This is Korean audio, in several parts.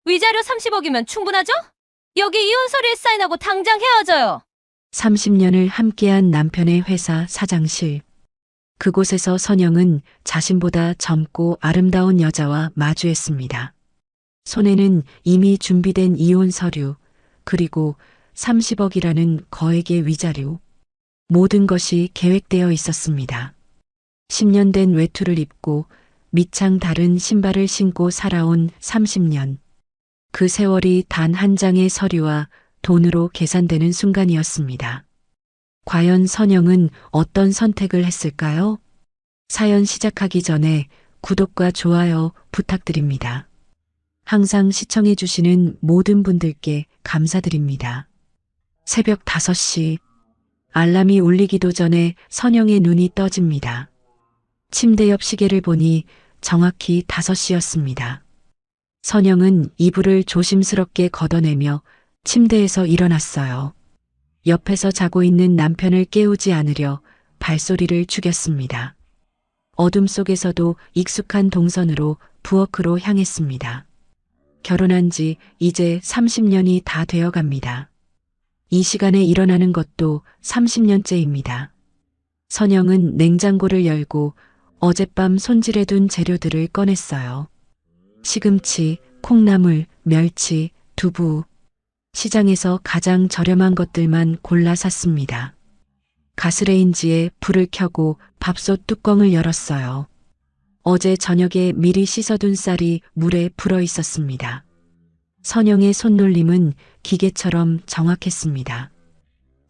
위자료 30억이면 충분하죠? 여기 이혼 서류에 사인하고 당장 헤어져요. 30년을 함께한 남편의 회사 사장실. 그곳에서 선영은 자신보다 젊고 아름다운 여자와 마주했습니다. 손에는 이미 준비된 이혼 서류, 그리고 30억이라는 거액의 위자료. 모든 것이 계획되어 있었습니다. 10년 된 외투를 입고 밑창 다른 신발을 신고 살아온 30년. 그 세월이 단 한 장의 서류와 돈으로 계산되는 순간이었습니다. 과연 선영은 어떤 선택을 했을까요? 사연 시작하기 전에 구독과 좋아요 부탁드립니다. 항상 시청해주시는 모든 분들께 감사드립니다. 새벽 5시, 알람이 울리기도 전에 선영의 눈이 떠집니다. 침대 옆 시계를 보니 정확히 5시였습니다. 선영은 이불을 조심스럽게 걷어내며 침대에서 일어났어요. 옆에서 자고 있는 남편을 깨우지 않으려 발소리를 죽였습니다. 어둠 속에서도 익숙한 동선으로 부엌으로 향했습니다. 결혼한 지 이제 30년이 다 되어 갑니다. 이 시간에 일어나는 것도 30년째입니다. 선영은 냉장고를 열고 어젯밤 손질해둔 재료들을 꺼냈어요. 시금치, 콩나물, 멸치, 두부. 시장에서 가장 저렴한 것들만 골라 샀습니다. 가스레인지에 불을 켜고 밥솥 뚜껑을 열었어요. 어제 저녁에 미리 씻어둔 쌀이 물에 불어 있었습니다. 선영의 손놀림은 기계처럼 정확했습니다.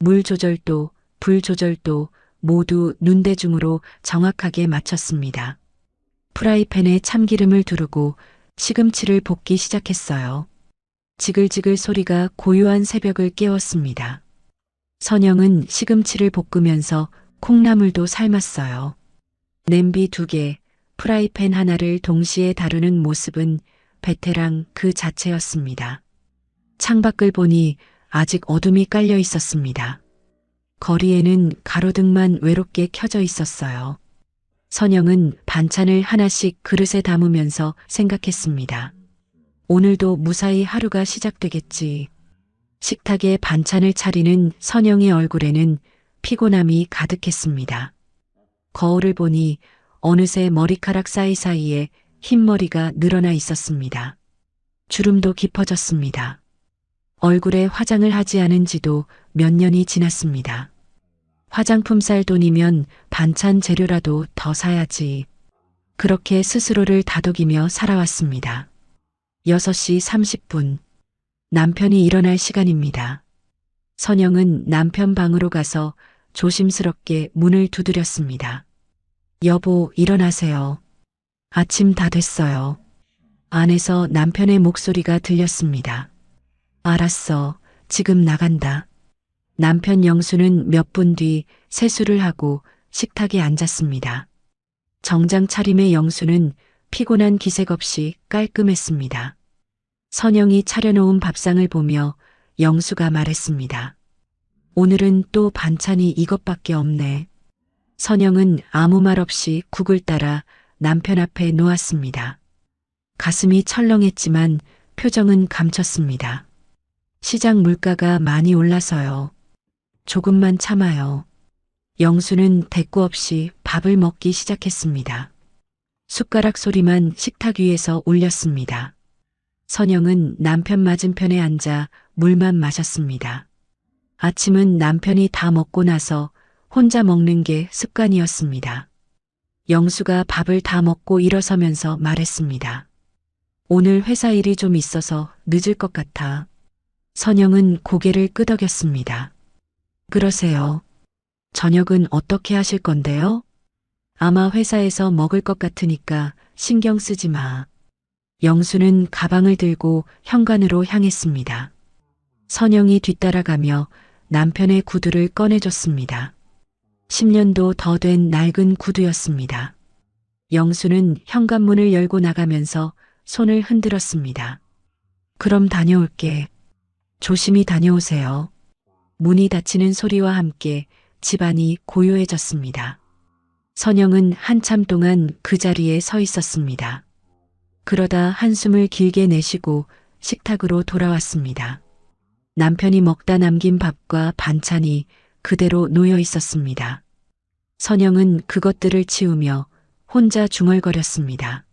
물 조절도, 불 조절도 모두 눈대중으로 정확하게 맞췄습니다. 프라이팬에 참기름을 두르고 시금치를 볶기 시작했어요. 지글지글 소리가 고요한 새벽을 깨웠습니다. 선영은 시금치를 볶으면서 콩나물도 삶았어요. 냄비 2개, 프라이팬 하나를 동시에 다루는 모습은 베테랑 그 자체였습니다. 창밖을 보니 아직 어둠이 깔려 있었습니다. 거리에는 가로등만 외롭게 켜져 있었어요. 선영은 반찬을 하나씩 그릇에 담으면서 생각했습니다. 오늘도 무사히 하루가 시작되겠지. 식탁에 반찬을 차리는 선영의 얼굴에는 피곤함이 가득했습니다. 거울을 보니 어느새 머리카락 사이사이에 흰머리가 늘어나 있었습니다. 주름도 깊어졌습니다. 얼굴에 화장을 하지 않은 지도 몇 년이 지났습니다. 화장품 살 돈이면 반찬 재료라도 더 사야지. 그렇게 스스로를 다독이며 살아왔습니다. 6시 30분. 남편이 일어날 시간입니다. 선영은 남편 방으로 가서 조심스럽게 문을 두드렸습니다. 여보, 일어나세요. 아침 다 됐어요. 안에서 남편의 목소리가 들렸습니다. 알았어. 지금 나간다. 남편 영수는 몇 분 뒤 세수를 하고 식탁에 앉았습니다. 정장 차림의 영수는 피곤한 기색 없이 깔끔했습니다. 선영이 차려놓은 밥상을 보며 영수가 말했습니다. 오늘은 또 반찬이 이것밖에 없네. 선영은 아무 말 없이 국을 따라 남편 앞에 놓았습니다. 가슴이 철렁했지만 표정은 감췄습니다. 시장 물가가 많이 올라서요. 조금만 참아요. 영수는 대꾸 없이 밥을 먹기 시작했습니다. 숟가락 소리만 식탁 위에서 울렸습니다. 선영은 남편 맞은편에 앉아 물만 마셨습니다. 아침은 남편이 다 먹고 나서 혼자 먹는 게 습관이었습니다. 영수가 밥을 다 먹고 일어서면서 말했습니다. 오늘 회사 일이 좀 있어서 늦을 것 같아. 선영은 고개를 끄덕였습니다. 그러세요. 저녁은 어떻게 하실 건데요? 아마 회사에서 먹을 것 같으니까 신경 쓰지 마. 영수는 가방을 들고 현관으로 향했습니다. 선영이 뒤따라가며 남편의 구두를 꺼내줬습니다. 10년도 더 된 낡은 구두였습니다. 영수는 현관문을 열고 나가면서 손을 흔들었습니다. 그럼 다녀올게. 조심히 다녀오세요. 문이 닫히는 소리와 함께 집안이 고요해졌습니다. 선영은 한참 동안 그 자리에 서 있었습니다. 그러다 한숨을 길게 내쉬고 식탁으로 돌아왔습니다. 남편이 먹다 남긴 밥과 반찬이 그대로 놓여 있었습니다. 선영은 그것들을 치우며 혼자 중얼거렸습니다.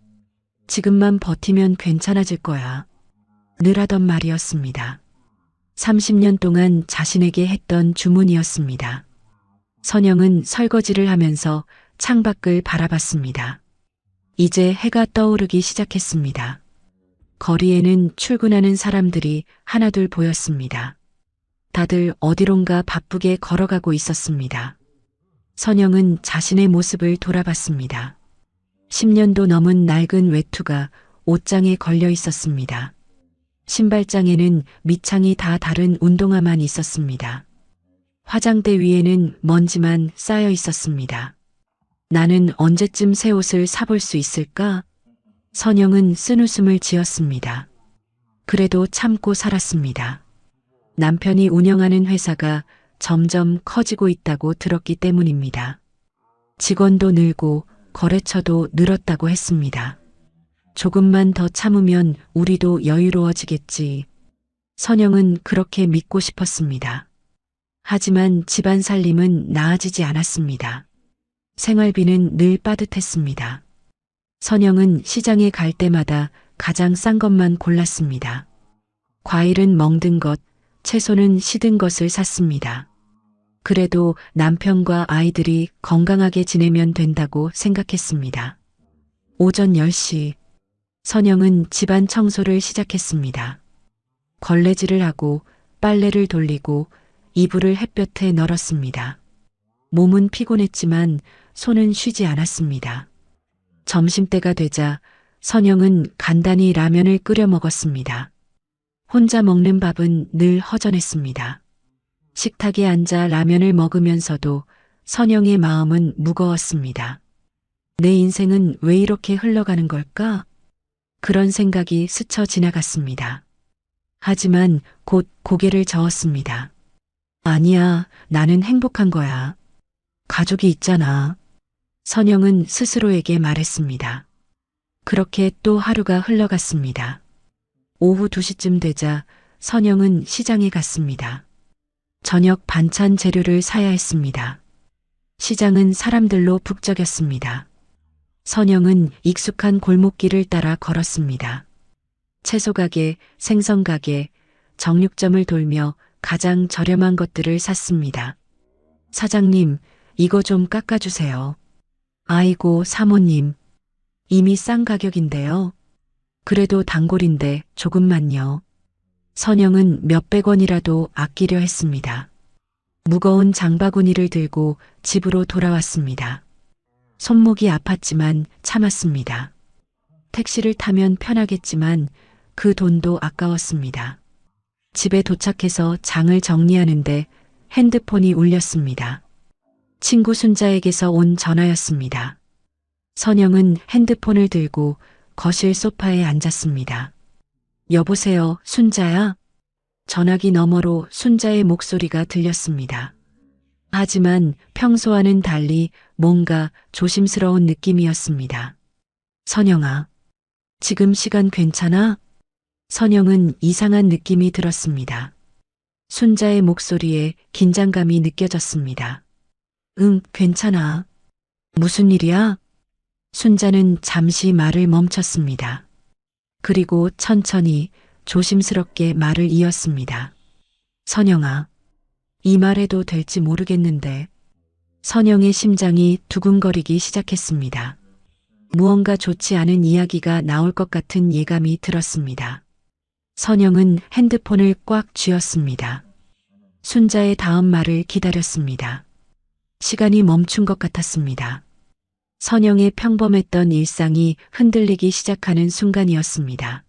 지금만 버티면 괜찮아질 거야. 늘 하던 말이었습니다. 30년 동안 자신에게 했던 주문이었습니다. 선영은 설거지를 하면서 창밖을 바라봤습니다. 이제 해가 떠오르기 시작했습니다. 거리에는 출근하는 사람들이 하나둘 보였습니다. 다들 어디론가 바쁘게 걸어가고 있었습니다. 선영은 자신의 모습을 돌아봤습니다. 10년도 넘은 낡은 외투가 옷장에 걸려 있었습니다. 신발장에는 밑창이 다 다른 운동화만 있었습니다. 화장대 위에는 먼지만 쌓여 있었습니다. 나는 언제쯤 새 옷을 사볼 수 있을까? 선영은 쓴웃음을 지었습니다. 그래도 참고 살았습니다. 남편이 운영하는 회사가 점점 커지고 있다고 들었기 때문입니다. 직원도 늘고 거래처도 늘었다고 했습니다. 조금만 더 참으면 우리도 여유로워지겠지. 선영은 그렇게 믿고 싶었습니다. 하지만 집안 살림은 나아지지 않았습니다. 생활비는 늘 빠듯했습니다. 선영은 시장에 갈 때마다 가장 싼 것만 골랐습니다. 과일은 멍든 것, 채소는 시든 것을 샀습니다. 그래도 남편과 아이들이 건강하게 지내면 된다고 생각했습니다. 오전 10시, 선영은 집안 청소를 시작했습니다. 걸레질을 하고 빨래를 돌리고 이불을 햇볕에 널었습니다. 몸은 피곤했지만 손은 쉬지 않았습니다. 점심때가 되자 선영은 간단히 라면을 끓여 먹었습니다. 혼자 먹는 밥은 늘 허전했습니다. 식탁에 앉아 라면을 먹으면서도 선영의 마음은 무거웠습니다. 내 인생은 왜 이렇게 흘러가는 걸까? 그런 생각이 스쳐 지나갔습니다. 하지만 곧 고개를 저었습니다. 아니야, 나는 행복한 거야. 가족이 있잖아. 선영은 스스로에게 말했습니다. 그렇게 또 하루가 흘러갔습니다. 오후 2시쯤 되자 선영은 시장에 갔습니다. 저녁 반찬 재료를 사야 했습니다. 시장은 사람들로 북적였습니다. 선영은 익숙한 골목길을 따라 걸었습니다. 채소가게, 생선가게, 정육점을 돌며 가장 저렴한 것들을 샀습니다. 사장님, 이거 좀 깎아주세요. 아이고, 사모님. 이미 싼 가격인데요. 그래도 단골인데 조금만요. 선영은 몇백 원이라도 아끼려 했습니다. 무거운 장바구니를 들고 집으로 돌아왔습니다. 손목이 아팠지만 참았습니다. 택시를 타면 편하겠지만 그 돈도 아까웠습니다. 집에 도착해서 장을 정리하는데 핸드폰이 울렸습니다. 친구 순자에게서 온 전화였습니다. 선영은 핸드폰을 들고 거실 소파에 앉았습니다. 여보세요, 순자야? 전화기 너머로 순자의 목소리가 들렸습니다. 하지만 평소와는 달리 뭔가 조심스러운 느낌이었습니다. 선영아, 지금 시간 괜찮아? 선영은 이상한 느낌이 들었습니다. 순자의 목소리에 긴장감이 느껴졌습니다. 응, 괜찮아. 무슨 일이야? 순자는 잠시 말을 멈췄습니다. 그리고 천천히 조심스럽게 말을 이었습니다. 선영아, 이 말해도 될지 모르겠는데. 선영의 심장이 두근거리기 시작했습니다. 무언가 좋지 않은 이야기가 나올 것 같은 예감이 들었습니다. 선영은 핸드폰을 꽉 쥐었습니다. 순자의 다음 말을 기다렸습니다. 시간이 멈춘 것 같았습니다. 선영의 평범했던 일상이 흔들리기 시작하는 순간이었습니다.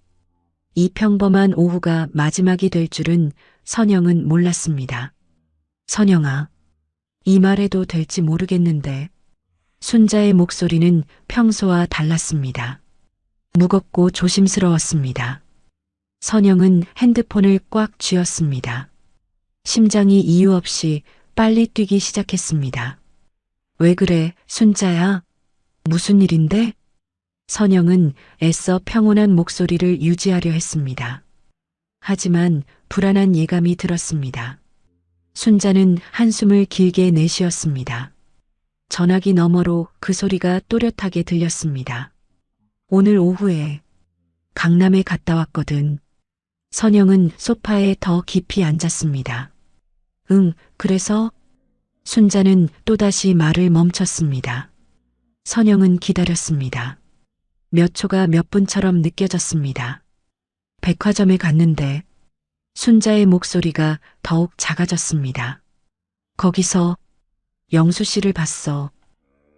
이 평범한 오후가 마지막이 될 줄은 선영은 몰랐습니다. 선영아, 이 말해도 될지 모르겠는데. 순자의 목소리는 평소와 달랐습니다. 무겁고 조심스러웠습니다. 선영은 핸드폰을 꽉 쥐었습니다. 심장이 이유 없이 빨리 뛰기 시작했습니다. 왜 그래, 순자야? 무슨 일인데? 선영은 애써 평온한 목소리를 유지하려 했습니다. 하지만 불안한 예감이 들었습니다. 순자는 한숨을 길게 내쉬었습니다. 전화기 너머로 그 소리가 또렷하게 들렸습니다. 오늘 오후에 강남에 갔다 왔거든. 선영은 소파에 더 깊이 앉았습니다. 응, 그래서? 순자는 또다시 말을 멈췄습니다. 선영은 기다렸습니다. 몇 초가 몇 분처럼 느껴졌습니다. 백화점에 갔는데 순자의 목소리가 더욱 작아졌습니다. 거기서 영수 씨를 봤어.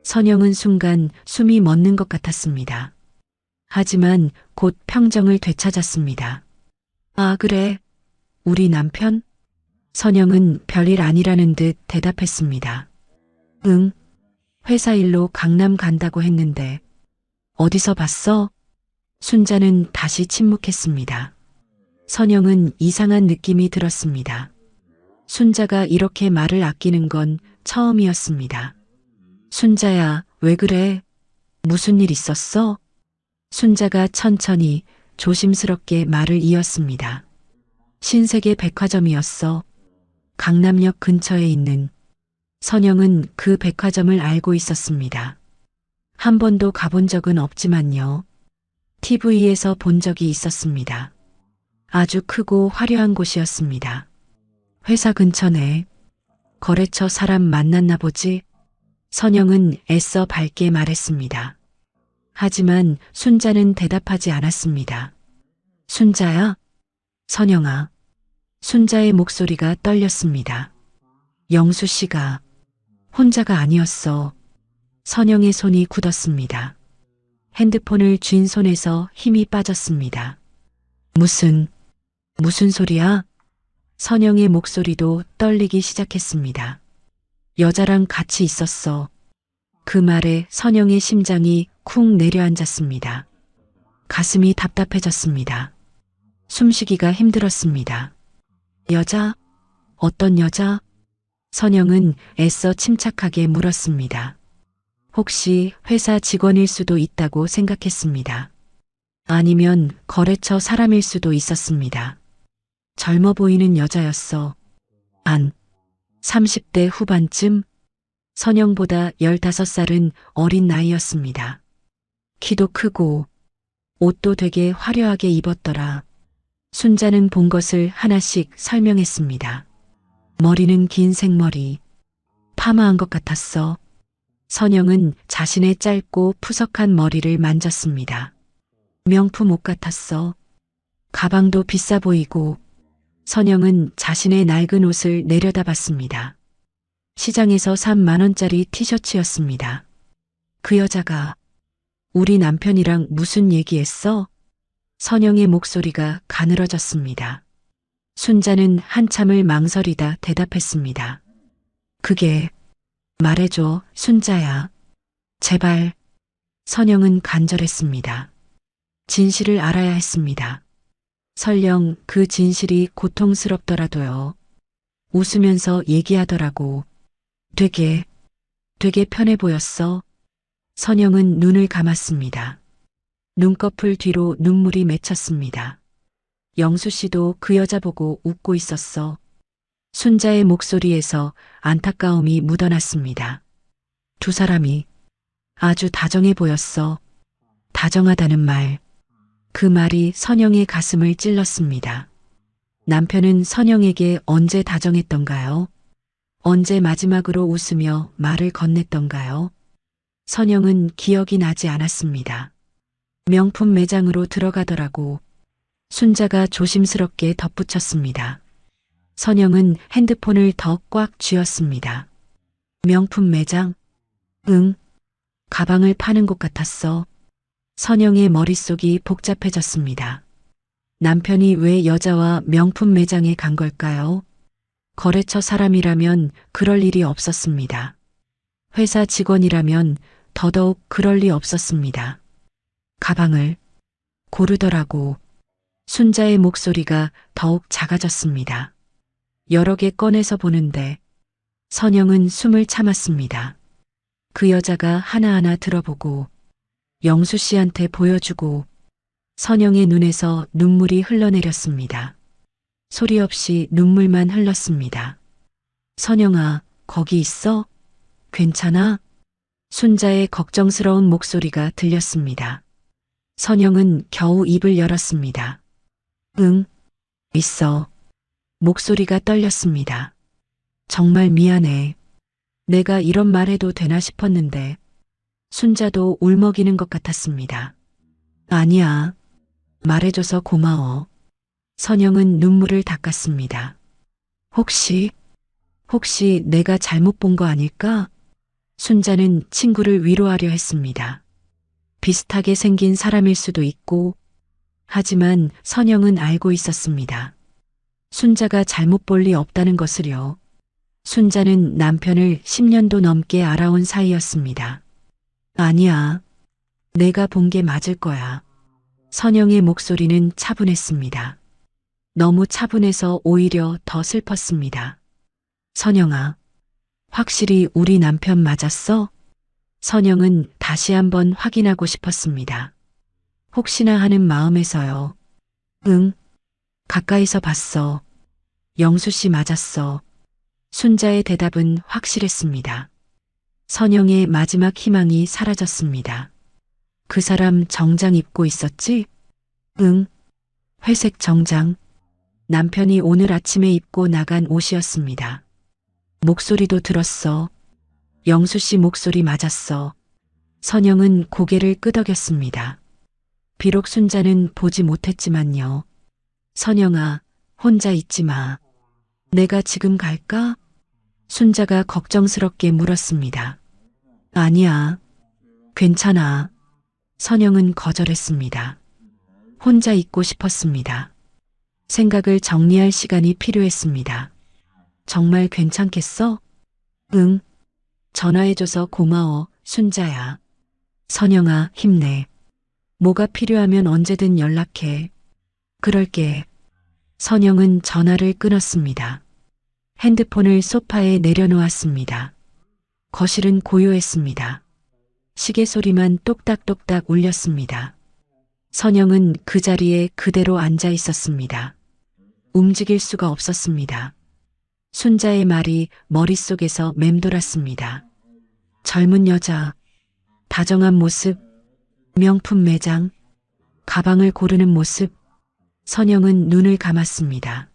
선영은 순간 숨이 멎는 것 같았습니다. 하지만 곧 평정을 되찾았습니다. 아, 그래? 우리 남편? 선영은 별일 아니라는 듯 대답했습니다. 응, 회사 일로 강남 간다고 했는데 어디서 봤어? 순자는 다시 침묵했습니다. 선영은 이상한 느낌이 들었습니다. 순자가 이렇게 말을 아끼는 건 처음이었습니다. 순자야, 왜 그래? 무슨 일 있었어? 순자가 천천히 조심스럽게 말을 이었습니다. 신세계 백화점이었어. 강남역 근처에 있는. 선영은 그 백화점을 알고 있었습니다. 한 번도 가본 적은 없지만요. TV에서 본 적이 있었습니다. 아주 크고 화려한 곳이었습니다. 회사 근처네. 거래처 사람 만났나 보지? 선영은 애써 밝게 말했습니다. 하지만 순자는 대답하지 않았습니다. 순자야? 선영아. 순자의 목소리가 떨렸습니다. 영수 씨가 혼자가 아니었어. 선영의 손이 굳었습니다. 핸드폰을 쥔 손에서 힘이 빠졌습니다. 무슨 소리야? 선영의 목소리도 떨리기 시작했습니다. 여자랑 같이 있었어. 그 말에 선영의 심장이 쿵 내려앉았습니다. 가슴이 답답해졌습니다. 숨쉬기가 힘들었습니다. 여자? 어떤 여자? 선영은 애써 침착하게 물었습니다. 혹시 회사 직원일 수도 있다고 생각했습니다. 아니면 거래처 사람일 수도 있었습니다. 젊어 보이는 여자였어. 30대 후반쯤? 선영보다 15살은 어린 나이였습니다. 키도 크고 옷도 되게 화려하게 입었더라. 순자는 본 것을 하나씩 설명했습니다. 머리는 긴 생머리, 파마한 것 같았어. 선영은 자신의 짧고 푸석한 머리를 만졌습니다. 명품 옷 같았어. 가방도 비싸 보이고. 선영은 자신의 낡은 옷을 내려다봤습니다. 시장에서 산 10,000원짜리 티셔츠였습니다. 그 여자가 우리 남편이랑 무슨 얘기했어? 선영의 목소리가 가늘어졌습니다. 순자는 한참을 망설이다 대답했습니다. 그게 말해줘, 순자야. 제발. 선영은 간절했습니다. 진실을 알아야 했습니다. 설령 그 진실이 고통스럽더라도요. 웃으면서 얘기하더라고. 되게 편해 보였어. 선영은 눈을 감았습니다. 눈꺼풀 뒤로 눈물이 맺혔습니다. 영수 씨도 그 여자 보고 웃고 있었어. 순자의 목소리에서 안타까움이 묻어났습니다. 두 사람이 아주 다정해 보였어. 다정하다는 말. 그 말이 선영의 가슴을 찔렀습니다. 남편은 선영에게 언제 다정했던가요? 언제 마지막으로 웃으며 말을 건넸던가요? 선영은 기억이 나지 않았습니다. 명품 매장으로 들어가더라고. 순자가 조심스럽게 덧붙였습니다. 선영은 핸드폰을 더 꽉 쥐었습니다. 명품 매장? 응. 가방을 파는 곳 같았어. 선영의 머릿속이 복잡해졌습니다. 남편이 왜 여자와 명품 매장에 간 걸까요? 거래처 사람이라면 그럴 일이 없었습니다. 회사 직원이라면 더더욱 그럴 리 없었습니다. 가방을 고르더라고. 순자의 목소리가 더욱 작아졌습니다. 여러 개 꺼내서 보는데 선영은 숨을 참았습니다. 그 여자가 하나하나 들어보고 영수 씨한테 보여주고 선영의 눈에서 눈물이 흘러내렸습니다. 소리 없이 눈물만 흘렀습니다. 선영아, 거기 있어? 괜찮아? 순자의 걱정스러운 목소리가 들렸습니다. 선영은 겨우 입을 열었습니다. 응, 있어. 목소리가 떨렸습니다. 정말 미안해. 내가 이런 말 해도 되나 싶었는데. 순자도 울먹이는 것 같았습니다. 아니야. 말해줘서 고마워. 선영은 눈물을 닦았습니다. 혹시 내가 잘못 본 거 아닐까? 순자는 친구를 위로하려 했습니다. 비슷하게 생긴 사람일 수도 있고, 하지만 선영은 알고 있었습니다. 순자가 잘못 볼 리 없다는 것을요. 순자는 남편을 10년도 넘게 알아온 사이였습니다. 아니야. 내가 본 게 맞을 거야. 선영의 목소리는 차분했습니다. 너무 차분해서 오히려 더 슬펐습니다. 선영아, 확실히 우리 남편 맞았어? 선영은 다시 한번 확인하고 싶었습니다. 혹시나 하는 마음에서요. 응, 가까이서 봤어. 영수 씨 맞았어. 순자의 대답은 확실했습니다. 선영의 마지막 희망이 사라졌습니다. 그 사람 정장 입고 있었지? 응, 회색 정장. 남편이 오늘 아침에 입고 나간 옷이었습니다. 목소리도 들었어. 영수 씨 목소리 맞았어. 선영은 고개를 끄덕였습니다. 비록 순자는 보지 못했지만요. 선영아, 혼자 있지 마. 내가 지금 갈까? 순자가 걱정스럽게 물었습니다. 아니야. 괜찮아. 선영은 거절했습니다. 혼자 있고 싶었습니다. 생각을 정리할 시간이 필요했습니다. 정말 괜찮겠어? 응. 전화해줘서 고마워, 순자야. 선영아, 힘내. 뭐가 필요하면 언제든 연락해. 그럴게. 선영은 전화를 끊었습니다. 핸드폰을 소파에 내려놓았습니다. 거실은 고요했습니다. 시계 소리만 똑딱똑딱 울렸습니다. 선영은 그 자리에 그대로 앉아 있었습니다. 움직일 수가 없었습니다. 순자의 말이 머릿속에서 맴돌았습니다. 젊은 여자, 다정한 모습, 명품 매장, 가방을 고르는 모습. 선영은 눈을 감았습니다.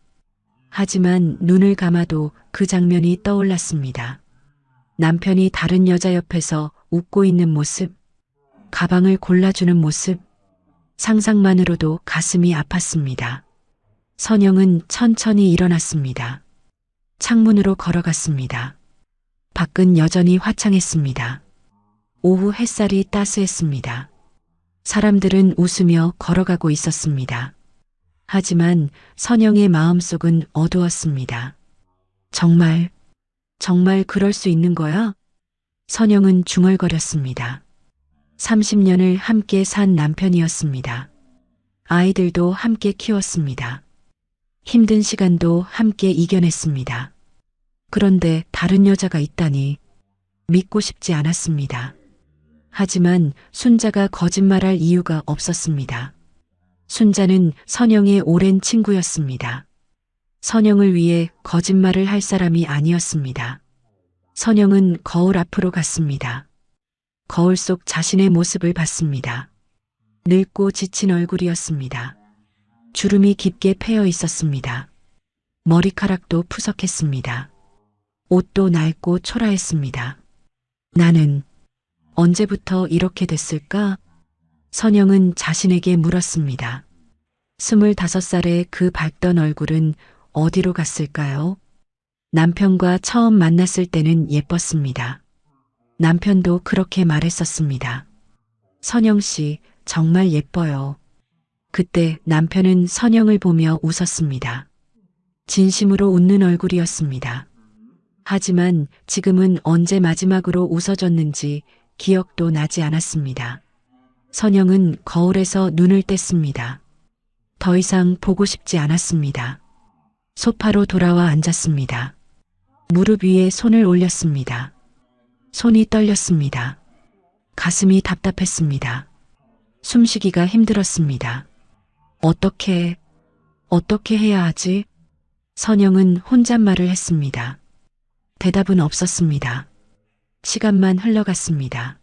하지만 눈을 감아도 그 장면이 떠올랐습니다. 남편이 다른 여자 옆에서 웃고 있는 모습, 가방을 골라주는 모습, 상상만으로도 가슴이 아팠습니다. 선영은 천천히 일어났습니다. 창문으로 걸어갔습니다. 밖은 여전히 화창했습니다. 오후 햇살이 따스했습니다. 사람들은 웃으며 걸어가고 있었습니다. 하지만 선영의 마음속은 어두웠습니다. 정말 그럴 수 있는 거야? 선영은 중얼거렸습니다. 30년을 함께 산 남편이었습니다. 아이들도 함께 키웠습니다. 힘든 시간도 함께 이겨냈습니다. 그런데 다른 여자가 있다니 믿고 싶지 않았습니다. 하지만 순자가 거짓말할 이유가 없었습니다. 순자는 선영의 오랜 친구였습니다. 선영을 위해 거짓말을 할 사람이 아니었습니다. 선영은 거울 앞으로 갔습니다. 거울 속 자신의 모습을 봤습니다. 늙고 지친 얼굴이었습니다. 주름이 깊게 패여 있었습니다. 머리카락도 푸석했습니다. 옷도 낡고 초라했습니다. 나는 언제부터 이렇게 됐을까? 선영은 자신에게 물었습니다. 25살의 그 밝던 얼굴은 어디로 갔을까요? 남편과 처음 만났을 때는 예뻤습니다. 남편도 그렇게 말했었습니다. 선영 씨, 정말 예뻐요. 그때 남편은 선영을 보며 웃었습니다. 진심으로 웃는 얼굴이었습니다. 하지만 지금은 언제 마지막으로 웃어줬는지 기억도 나지 않았습니다. 선영은 거울에서 눈을 뗐습니다. 더 이상 보고 싶지 않았습니다. 소파로 돌아와 앉았습니다. 무릎 위에 손을 올렸습니다. 손이 떨렸습니다. 가슴이 답답했습니다. 숨쉬기가 힘들었습니다. 어떻게 해야 하지? 선영은 혼잣말을 했습니다. 대답은 없었습니다. 시간만 흘러갔습니다.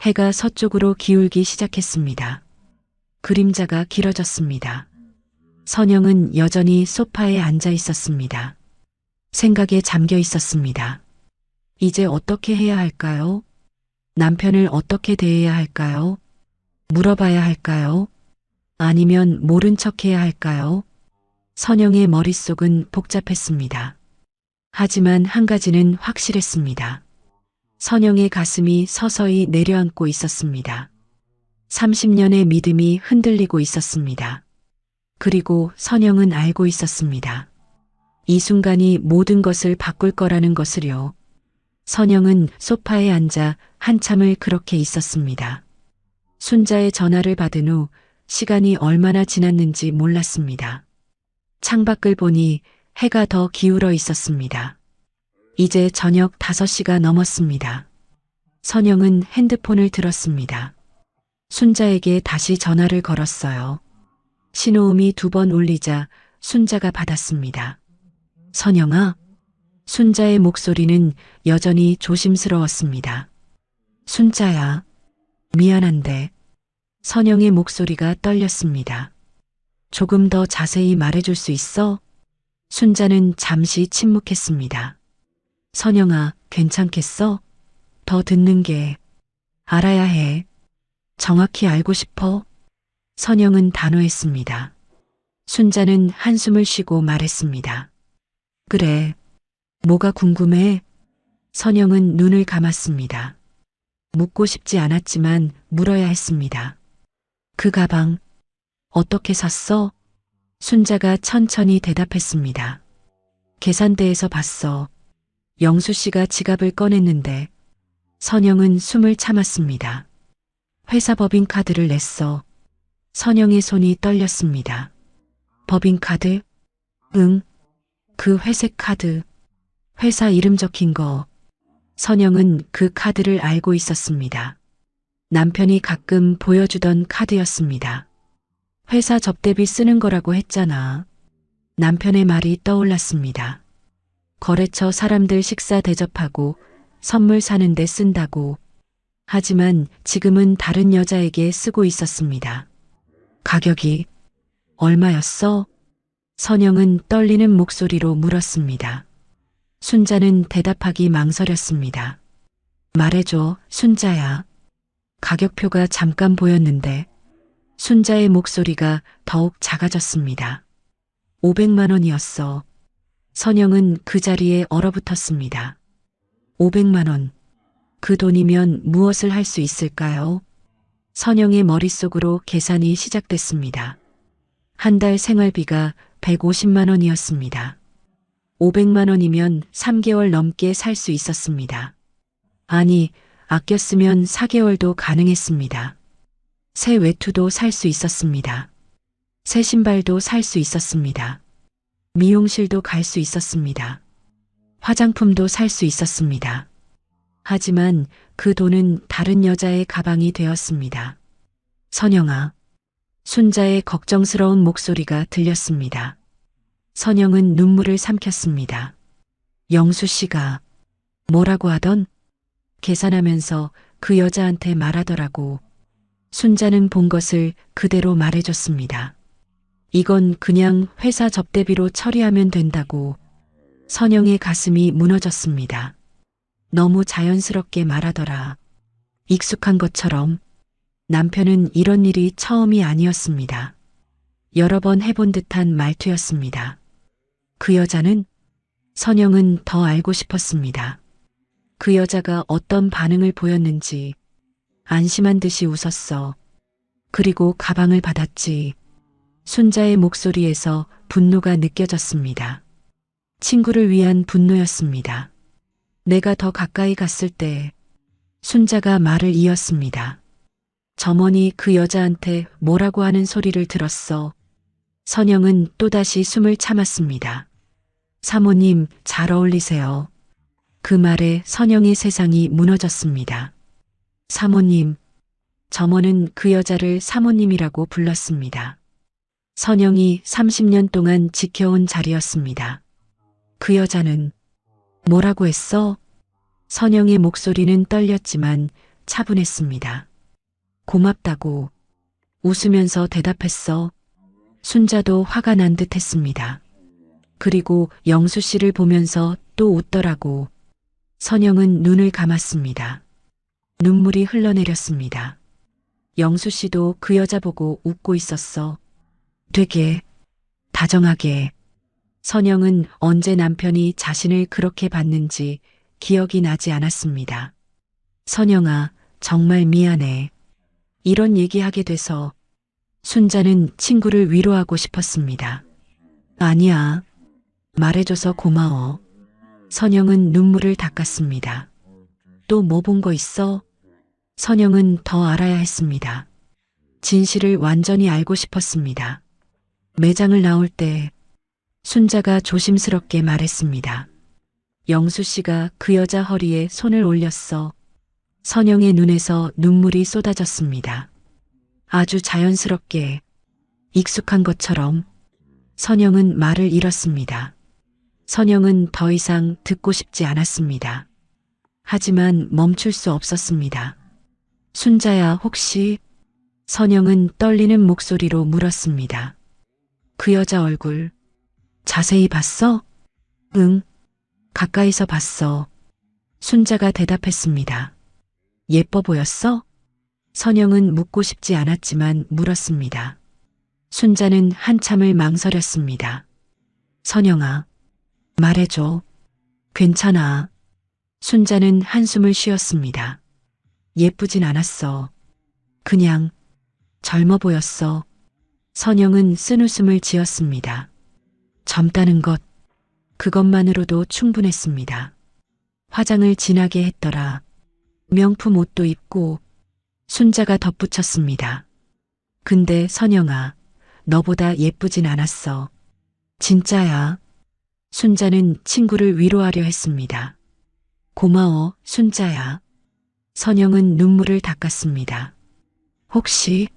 해가 서쪽으로 기울기 시작했습니다. 그림자가 길어졌습니다. 선영은 여전히 소파에 앉아 있었습니다. 생각에 잠겨 있었습니다. 이제 어떻게 해야 할까요? 남편을 어떻게 대해야 할까요? 물어봐야 할까요? 아니면 모른 척 해야 할까요? 선영의 머릿속은 복잡했습니다. 하지만 한 가지는 확실했습니다. 선영의 가슴이 서서히 내려앉고 있었습니다. 30년의 믿음이 흔들리고 있었습니다. 그리고 선영은 알고 있었습니다. 이 순간이 모든 것을 바꿀 거라는 것을요. 선영은 소파에 앉아 한참을 그렇게 있었습니다. 순자의 전화를 받은 후 시간이 얼마나 지났는지 몰랐습니다. 창밖을 보니 해가 더 기울어 있었습니다. 이제 저녁 5시가 넘었습니다. 선영은 핸드폰을 들었습니다. 순자에게 다시 전화를 걸었어요. 신호음이 2번 울리자 순자가 받았습니다. 선영아. 순자의 목소리는 여전히 조심스러웠습니다. 순자야. 미안한데. 선영의 목소리가 떨렸습니다. 조금 더 자세히 말해줄 수 있어? 순자는 잠시 침묵했습니다. 선영아, 괜찮겠어? 더 듣는 게 알아야 해. 정확히 알고 싶어? 선영은 단호했습니다. 순자는 한숨을 쉬고 말했습니다. 그래. 뭐가 궁금해? 선영은 눈을 감았습니다. 묻고 싶지 않았지만 물어야 했습니다. 그 가방 어떻게 샀어? 순자가 천천히 대답했습니다. 계산대에서 봤어. 영수 씨가 지갑을 꺼냈는데. 선영은 숨을 참았습니다. 회사 법인카드를 냈어. 선영의 손이 떨렸습니다. 법인카드? 응. 그 회색 카드. 회사 이름 적힌 거. 선영은 그 카드를 알고 있었습니다. 남편이 가끔 보여주던 카드였습니다. 회사 접대비 쓰는 거라고 했잖아. 남편의 말이 떠올랐습니다. 거래처 사람들 식사 대접하고 선물 사는데 쓴다고. 하지만 지금은 다른 여자에게 쓰고 있었습니다. 가격이 얼마였어? 선영은 떨리는 목소리로 물었습니다. 순자는 대답하기 망설였습니다. 말해줘, 순자야. 가격표가 잠깐 보였는데. 순자의 목소리가 더욱 작아졌습니다. 500만 원이었어. 선영은 그 자리에 얼어붙었습니다. 500만 원. 그 돈이면 무엇을 할 수 있을까요? 선영의 머릿속으로 계산이 시작됐습니다. 한 달 생활비가 150만 원이었습니다. 500만 원이면 3개월 넘게 살 수 있었습니다. 아니, 아껴 쓰면 4개월도 가능했습니다. 새 외투도 살 수 있었습니다. 새 신발도 살 수 있었습니다. 미용실도 갈 수 있었습니다. 화장품도 살 수 있었습니다. 하지만 그 돈은 다른 여자의 가방이 되었습니다. 선영아. 순자의 걱정스러운 목소리가 들렸습니다. 선영은 눈물을 삼켰습니다. 영수 씨가 뭐라고 하던? 계산하면서 그 여자한테 말하더라고. 순자는 본 것을 그대로 말해줬습니다. 이건 그냥 회사 접대비로 처리하면 된다고. 선영의 가슴이 무너졌습니다. 너무 자연스럽게 말하더라. 익숙한 것처럼. 남편은 이런 일이 처음이 아니었습니다. 여러 번 해본 듯한 말투였습니다. 그 여자는? 선영은 더 알고 싶었습니다. 그 여자가 어떤 반응을 보였는지. 안심한 듯이 웃었어. 그리고 가방을 받았지. 순자의 목소리에서 분노가 느껴졌습니다. 친구를 위한 분노였습니다. 내가 더 가까이 갔을 때. 순자가 말을 이었습니다. 점원이 그 여자한테 뭐라고 하는 소리를 들었어. 선영은 또다시 숨을 참았습니다. 사모님, 잘 어울리세요. 그 말에 선영의 세상이 무너졌습니다. 사모님. 점원은 그 여자를 사모님이라고 불렀습니다. 선영이 30년 동안 지켜온 자리였습니다. 그 여자는 뭐라고 했어? 선영의 목소리는 떨렸지만 차분했습니다. 고맙다고 웃으면서 대답했어. 순자도 화가 난 듯 했습니다. 그리고 영수 씨를 보면서 또 웃더라고. 선영은 눈을 감았습니다. 눈물이 흘러내렸습니다. 영수 씨도 그 여자 보고 웃고 있었어. 되게 다정하게. 선영은 언제 남편이 자신을 그렇게 봤는지 기억이 나지 않았습니다. 선영아, 정말 미안해. 이런 얘기하게 돼서 순자는 친구를 위로하고 싶었습니다. 아니야. 말해줘서 고마워. 선영은 눈물을 닦았습니다. 또 뭐 본 거 있어? 선영은 더 알아야 했습니다. 진실을 완전히 알고 싶었습니다. 매장을 나올 때 순자가 조심스럽게 말했습니다. 영수 씨가 그 여자 허리에 손을 올렸어. 선영의 눈에서 눈물이 쏟아졌습니다. 아주 자연스럽게, 익숙한 것처럼. 선영은 말을 잃었습니다. 선영은 더 이상 듣고 싶지 않았습니다. 하지만 멈출 수 없었습니다. 순자야, 혹시? 선영은 떨리는 목소리로 물었습니다. 그 여자 얼굴 자세히 봤어? 응, 가까이서 봤어. 순자가 대답했습니다. 예뻐 보였어? 선영은 묻고 싶지 않았지만 물었습니다. 순자는 한참을 망설였습니다. 선영아, 말해줘. 괜찮아. 순자는 한숨을 쉬었습니다. 예쁘진 않았어. 그냥 젊어 보였어. 선영은 쓴웃음을 지었습니다. 젊다는 것, 그것만으로도 충분했습니다. 화장을 진하게 했더라. 명품 옷도 입고. 순자가 덧붙였습니다. 근데 선영아, 너보다 예쁘진 않았어. 진짜야. 순자는 친구를 위로하려 했습니다. 고마워, 순자야. 선영은 눈물을 닦았습니다. 혹시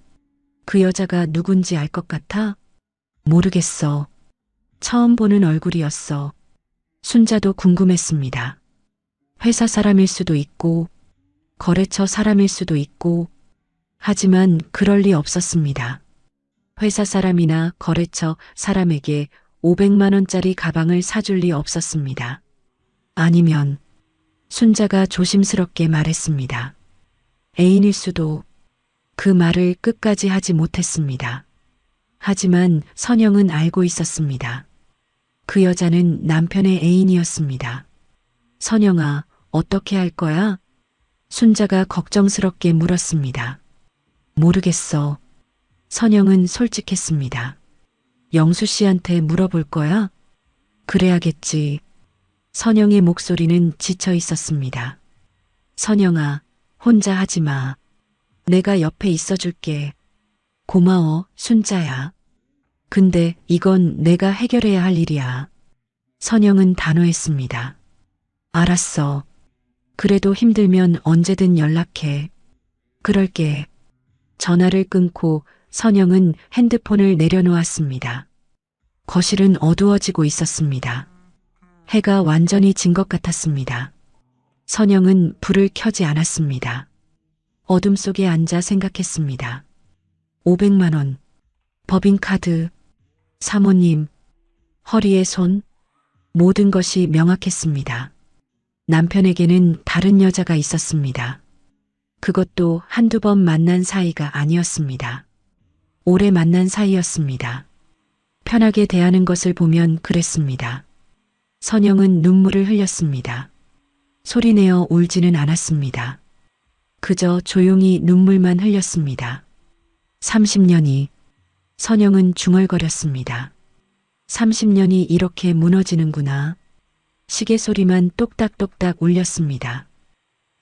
그 여자가 누군지 알 것 같아? 모르겠어. 처음 보는 얼굴이었어. 순자도 궁금했습니다. 회사 사람일 수도 있고, 거래처 사람일 수도 있고, 하지만 그럴 리 없었습니다. 회사 사람이나 거래처 사람에게 500만 원짜리 가방을 사줄 리 없었습니다. 아니면 순자가 조심스럽게 말했습니다. 애인일 수도. 그 말을 끝까지 하지 못했습니다. 하지만 선영은 알고 있었습니다. 그 여자는 남편의 애인이었습니다. 선영아, 어떻게 할 거야? 순자가 걱정스럽게 물었습니다. 모르겠어. 선영은 솔직했습니다. 영수 씨한테 물어볼 거야? 그래야겠지. 선영의 목소리는 지쳐 있었습니다. 선영아, 혼자 하지 마. 내가 옆에 있어 줄게. 고마워, 순자야. 근데 이건 내가 해결해야 할 일이야. 선영은 단호했습니다. 알았어. 그래도 힘들면 언제든 연락해. 그럴게. 전화를 끊고 선영은 핸드폰을 내려놓았습니다. 거실은 어두워지고 있었습니다. 해가 완전히 진 것 같았습니다. 선영은 불을 켜지 않았습니다. 어둠 속에 앉아 생각했습니다. 500만 원, 법인카드, 사모님, 허리에 손, 모든 것이 명확했습니다. 남편에게는 다른 여자가 있었습니다. 그것도 한두 번 만난 사이가 아니었습니다. 오래 만난 사이였습니다. 편하게 대하는 것을 보면 그랬습니다. 선영은 눈물을 흘렸습니다. 소리내어 울지는 않았습니다. 그저 조용히 눈물만 흘렸습니다. 30년이. 선영은 중얼거렸습니다. 30년이 이렇게 무너지는구나. 시계 소리만 똑딱똑딱 울렸습니다.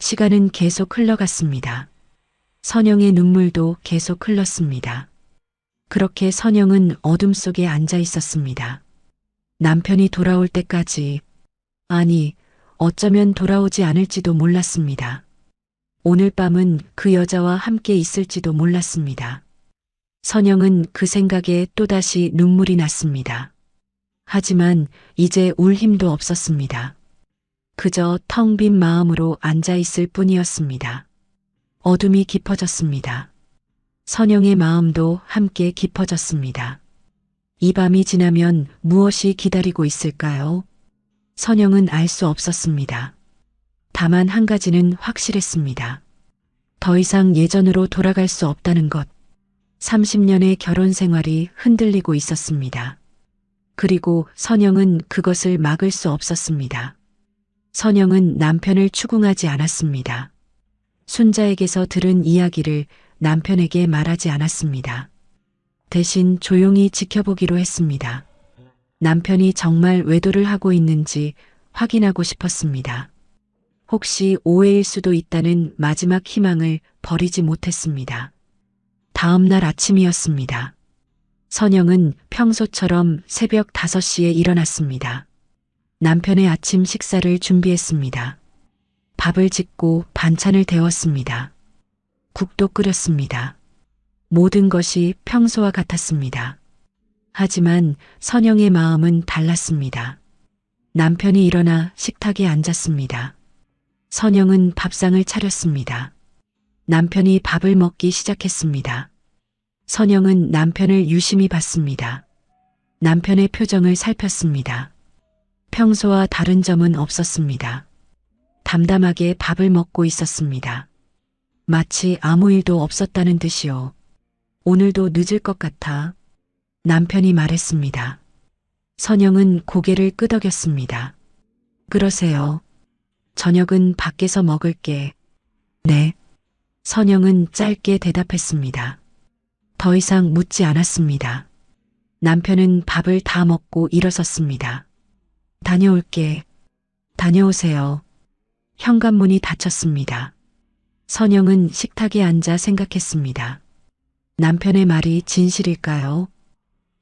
시간은 계속 흘러갔습니다. 선영의 눈물도 계속 흘렀습니다. 그렇게 선영은 어둠 속에 앉아 있었습니다. 남편이 돌아올 때까지, 아니, 어쩌면 돌아오지 않을지도 몰랐습니다. 오늘 밤은 그 여자와 함께 있을지도 몰랐습니다. 선영은 그 생각에 또다시 눈물이 났습니다. 하지만 이제 울 힘도 없었습니다. 그저 텅 빈 마음으로 앉아 있을 뿐이었습니다. 어둠이 깊어졌습니다. 선영의 마음도 함께 깊어졌습니다. 이 밤이 지나면 무엇이 기다리고 있을까요? 선영은 알 수 없었습니다. 다만 한 가지는 확실했습니다. 더 이상 예전으로 돌아갈 수 없다는 것. 30년의 결혼 생활이 흔들리고 있었습니다. 그리고 선영은 그것을 막을 수 없었습니다. 선영은 남편을 추궁하지 않았습니다. 순자에게서 들은 이야기를 남편에게 말하지 않았습니다. 대신 조용히 지켜보기로 했습니다. 남편이 정말 외도를 하고 있는지 확인하고 싶었습니다. 혹시 오해일 수도 있다는 마지막 희망을 버리지 못했습니다. 다음 날 아침이었습니다. 선영은 평소처럼 새벽 5시에 일어났습니다. 남편의 아침 식사를 준비했습니다. 밥을 짓고 반찬을 데웠습니다. 국도 끓였습니다. 모든 것이 평소와 같았습니다. 하지만 선영의 마음은 달랐습니다. 남편이 일어나 식탁에 앉았습니다. 선영은 밥상을 차렸습니다. 남편이 밥을 먹기 시작했습니다. 선영은 남편을 유심히 봤습니다. 남편의 표정을 살폈습니다. 평소와 다른 점은 없었습니다. 담담하게 밥을 먹고 있었습니다. 마치 아무 일도 없었다는 듯이요. 오늘도 늦을 것 같아. 남편이 말했습니다. 선영은 고개를 끄덕였습니다. 그러세요. 저녁은 밖에서 먹을게. 네. 선영은 짧게 대답했습니다. 더 이상 묻지 않았습니다. 남편은 밥을 다 먹고 일어섰습니다. 다녀올게. 다녀오세요. 현관문이 닫혔습니다. 선영은 식탁에 앉아 생각했습니다. 남편의 말이 진실일까요?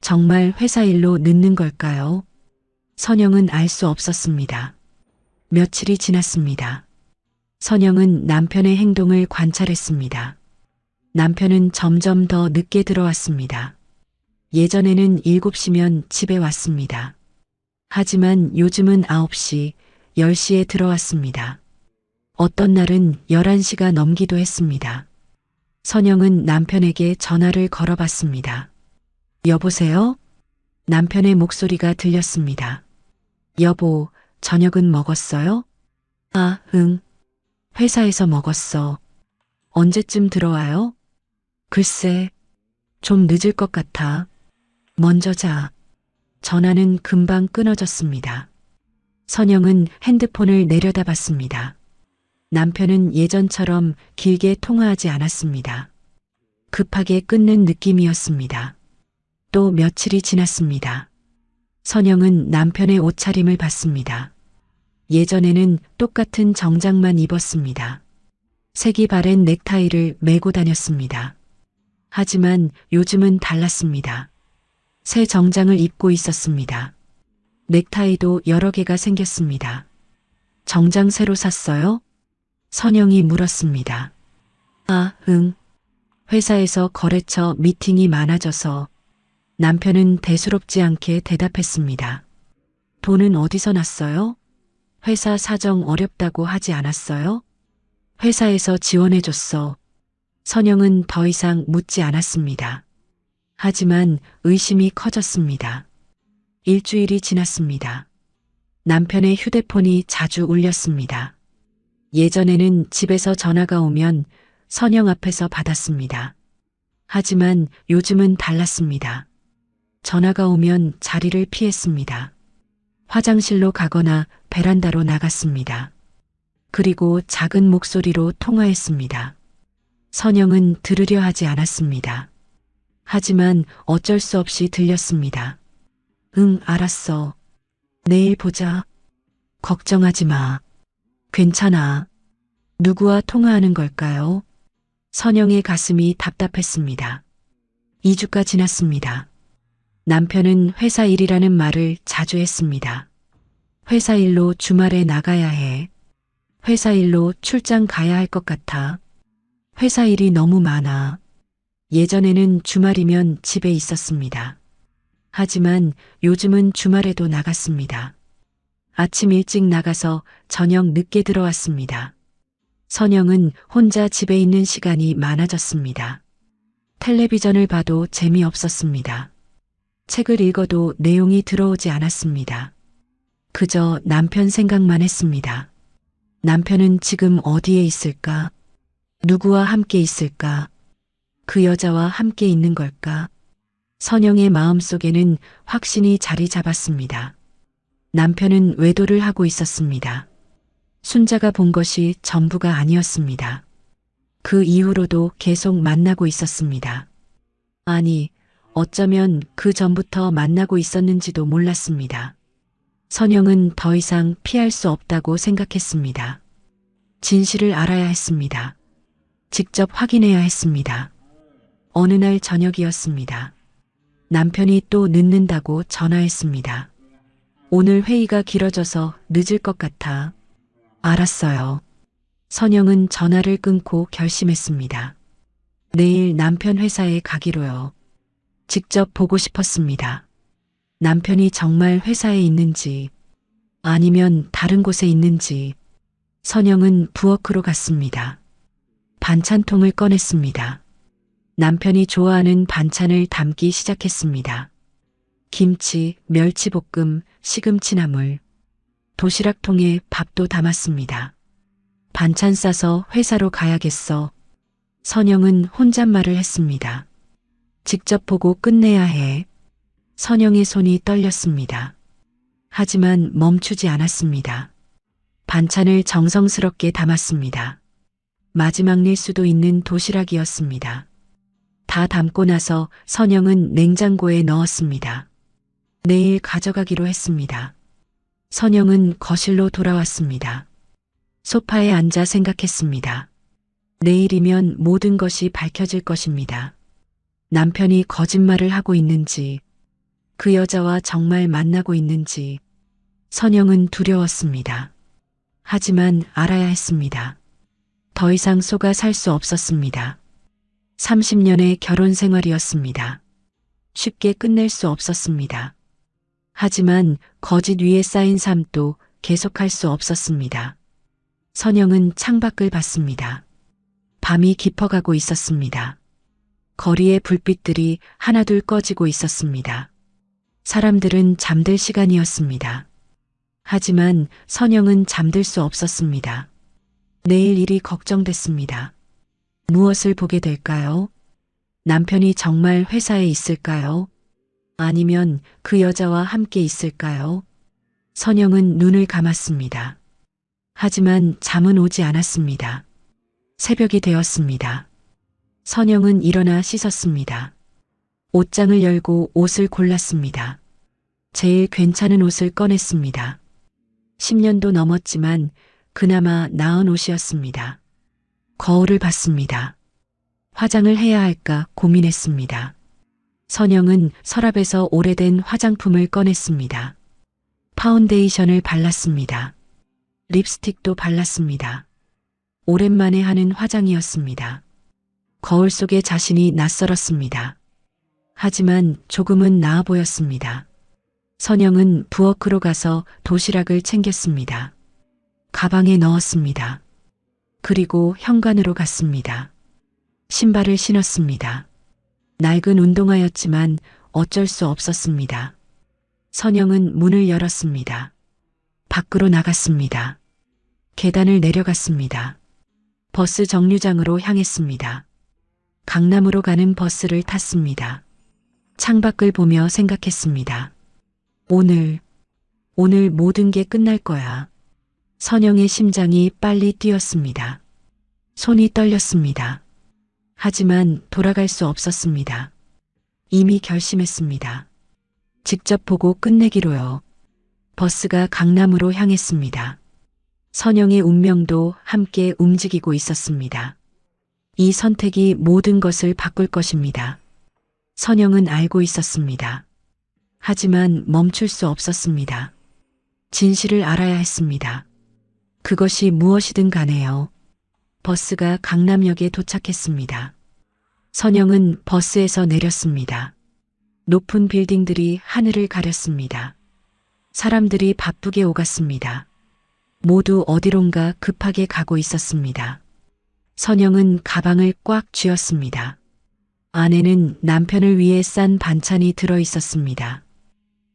정말 회사 일로 늦는 걸까요? 선영은 알 수 없었습니다. 며칠이 지났습니다. 선영은 남편의 행동을 관찰했습니다. 남편은 점점 더 늦게 들어왔습니다. 예전에는 7시면 집에 왔습니다. 하지만 요즘은 9시, 10시에 들어왔습니다. 어떤 날은 11시가 넘기도 했습니다. 선영은 남편에게 전화를 걸어봤습니다. 여보세요? 남편의 목소리가 들렸습니다. 여보, 저녁은 먹었어요? 아, 응. 회사에서 먹었어. 언제쯤 들어와요? 글쎄, 좀 늦을 것 같아. 먼저 자. 전화는 금방 끊어졌습니다. 선영은 핸드폰을 내려다봤습니다. 남편은 예전처럼 길게 통화하지 않았습니다. 급하게 끊는 느낌이었습니다. 또 며칠이 지났습니다. 선영은 남편의 옷차림을 봤습니다. 예전에는 똑같은 정장만 입었습니다. 색이 바랜 넥타이를 메고 다녔습니다. 하지만 요즘은 달랐습니다. 새 정장을 입고 있었습니다. 넥타이도 여러 개가 생겼습니다. 정장 새로 샀어요? 선영이 물었습니다. 아, 응. 회사에서 거래처 미팅이 많아져서. 남편은 대수롭지 않게 대답했습니다. 돈은 어디서 났어요? 회사 사정 어렵다고 하지 않았어요? 회사에서 지원해줬어. 선영은 더 이상 묻지 않았습니다. 하지만 의심이 커졌습니다. 일주일이 지났습니다. 남편의 휴대폰이 자주 울렸습니다. 예전에는 집에서 전화가 오면 선영 앞에서 받았습니다. 하지만 요즘은 달랐습니다. 전화가 오면 자리를 피했습니다. 화장실로 가거나 베란다로 나갔습니다. 그리고 작은 목소리로 통화했습니다. 선영은 들으려 하지 않았습니다. 하지만 어쩔 수 없이 들렸습니다. 응, 알았어. 내일 보자. 걱정하지 마. 괜찮아. 누구와 통화하는 걸까요? 선영의 가슴이 답답했습니다. 2주가 지났습니다. 남편은 회사 일이라는 말을 자주 했습니다. 회사 일로 주말에 나가야 해. 회사 일로 출장 가야 할 것 같아. 회사 일이 너무 많아. 예전에는 주말이면 집에 있었습니다. 하지만 요즘은 주말에도 나갔습니다. 아침 일찍 나가서 저녁 늦게 들어왔습니다. 선영은 혼자 집에 있는 시간이 많아졌습니다. 텔레비전을 봐도 재미없었습니다. 책을 읽어도 내용이 들어오지 않았습니다. 그저 남편 생각만 했습니다. 남편은 지금 어디에 있을까? 누구와 함께 있을까? 그 여자와 함께 있는 걸까? 선영의 마음속에는 확신이 자리 잡았습니다. 남편은 외도를 하고 있었습니다. 순자가 본 것이 전부가 아니었습니다. 그 이후로도 계속 만나고 있었습니다. 아니, 어쩌면 그 전부터 만나고 있었는지도 몰랐습니다. 선영은 더 이상 피할 수 없다고 생각했습니다. 진실을 알아야 했습니다. 직접 확인해야 했습니다. 어느 날 저녁이었습니다. 남편이 또 늦는다고 전화했습니다. 오늘 회의가 길어져서 늦을 것 같아. 알았어요. 선영은 전화를 끊고 결심했습니다. 내일 남편 회사에 가기로요. 직접 보고 싶었습니다. 남편이 정말 회사에 있는지 아니면 다른 곳에 있는지. 선영은 부엌으로 갔습니다. 반찬통을 꺼냈습니다. 남편이 좋아하는 반찬을 담기 시작했습니다. 김치, 멸치볶음, 시금치나물, 도시락통에 밥도 담았습니다. 반찬 싸서 회사로 가야겠어. 선영은 혼잣말을 했습니다. 직접 보고 끝내야 해. 선영의 손이 떨렸습니다. 하지만 멈추지 않았습니다. 반찬을 정성스럽게 담았습니다. 마지막 일 수도 있는 도시락이었습니다. 다 담고 나서 선영은 냉장고에 넣었습니다. 내일 가져가기로 했습니다. 선영은 거실로 돌아왔습니다. 소파에 앉아 생각했습니다. 내일이면 모든 것이 밝혀질 것입니다. 남편이 거짓말을 하고 있는지, 그 여자와 정말 만나고 있는지. 선영은 두려웠습니다. 하지만 알아야 했습니다. 더 이상 속아 살 수 없었습니다. 30년의 결혼 생활이었습니다. 쉽게 끝낼 수 없었습니다. 하지만 거짓 위에 쌓인 삶도 계속할 수 없었습니다. 선영은 창밖을 봤습니다. 밤이 깊어가고 있었습니다. 거리의 불빛들이 하나둘 꺼지고 있었습니다. 사람들은 잠들 시간이었습니다. 하지만 선영은 잠들 수 없었습니다. 내일 일이 걱정됐습니다. 무엇을 보게 될까요? 남편이 정말 회사에 있을까요? 아니면 그 여자와 함께 있을까요? 선영은 눈을 감았습니다. 하지만 잠은 오지 않았습니다. 새벽이 되었습니다. 선영은 일어나 씻었습니다. 옷장을 열고 옷을 골랐습니다. 제일 괜찮은 옷을 꺼냈습니다. 10년도 넘었지만 그나마 나은 옷이었습니다. 거울을 봤습니다. 화장을 해야 할까 고민했습니다. 선영은 서랍에서 오래된 화장품을 꺼냈습니다. 파운데이션을 발랐습니다. 립스틱도 발랐습니다. 오랜만에 하는 화장이었습니다. 거울 속의 자신이 낯설었습니다. 하지만 조금은 나아 보였습니다. 선영은 부엌으로 가서 도시락을 챙겼습니다. 가방에 넣었습니다. 그리고 현관으로 갔습니다. 신발을 신었습니다. 낡은 운동화였지만 어쩔 수 없었습니다. 선영은 문을 열었습니다. 밖으로 나갔습니다. 계단을 내려갔습니다. 버스 정류장으로 향했습니다. 강남으로 가는 버스를 탔습니다. 창밖을 보며 생각했습니다. 오늘 모든 게 끝날 거야. 선영의 심장이 빨리 뛰었습니다. 손이 떨렸습니다. 하지만 돌아갈 수 없었습니다. 이미 결심했습니다. 직접 보고 끝내기로요. 버스가 강남으로 향했습니다. 선영의 운명도 함께 움직이고 있었습니다. 이 선택이 모든 것을 바꿀 것입니다. 선영은 알고 있었습니다. 하지만 멈출 수 없었습니다. 진실을 알아야 했습니다. 그것이 무엇이든 간에요. 버스가 강남역에 도착했습니다. 선영은 버스에서 내렸습니다. 높은 빌딩들이 하늘을 가렸습니다. 사람들이 바쁘게 오갔습니다. 모두 어디론가 급하게 가고 있었습니다. 선영은 가방을 꽉 쥐었습니다. 안에는 남편을 위해 싼 반찬이 들어 있었습니다.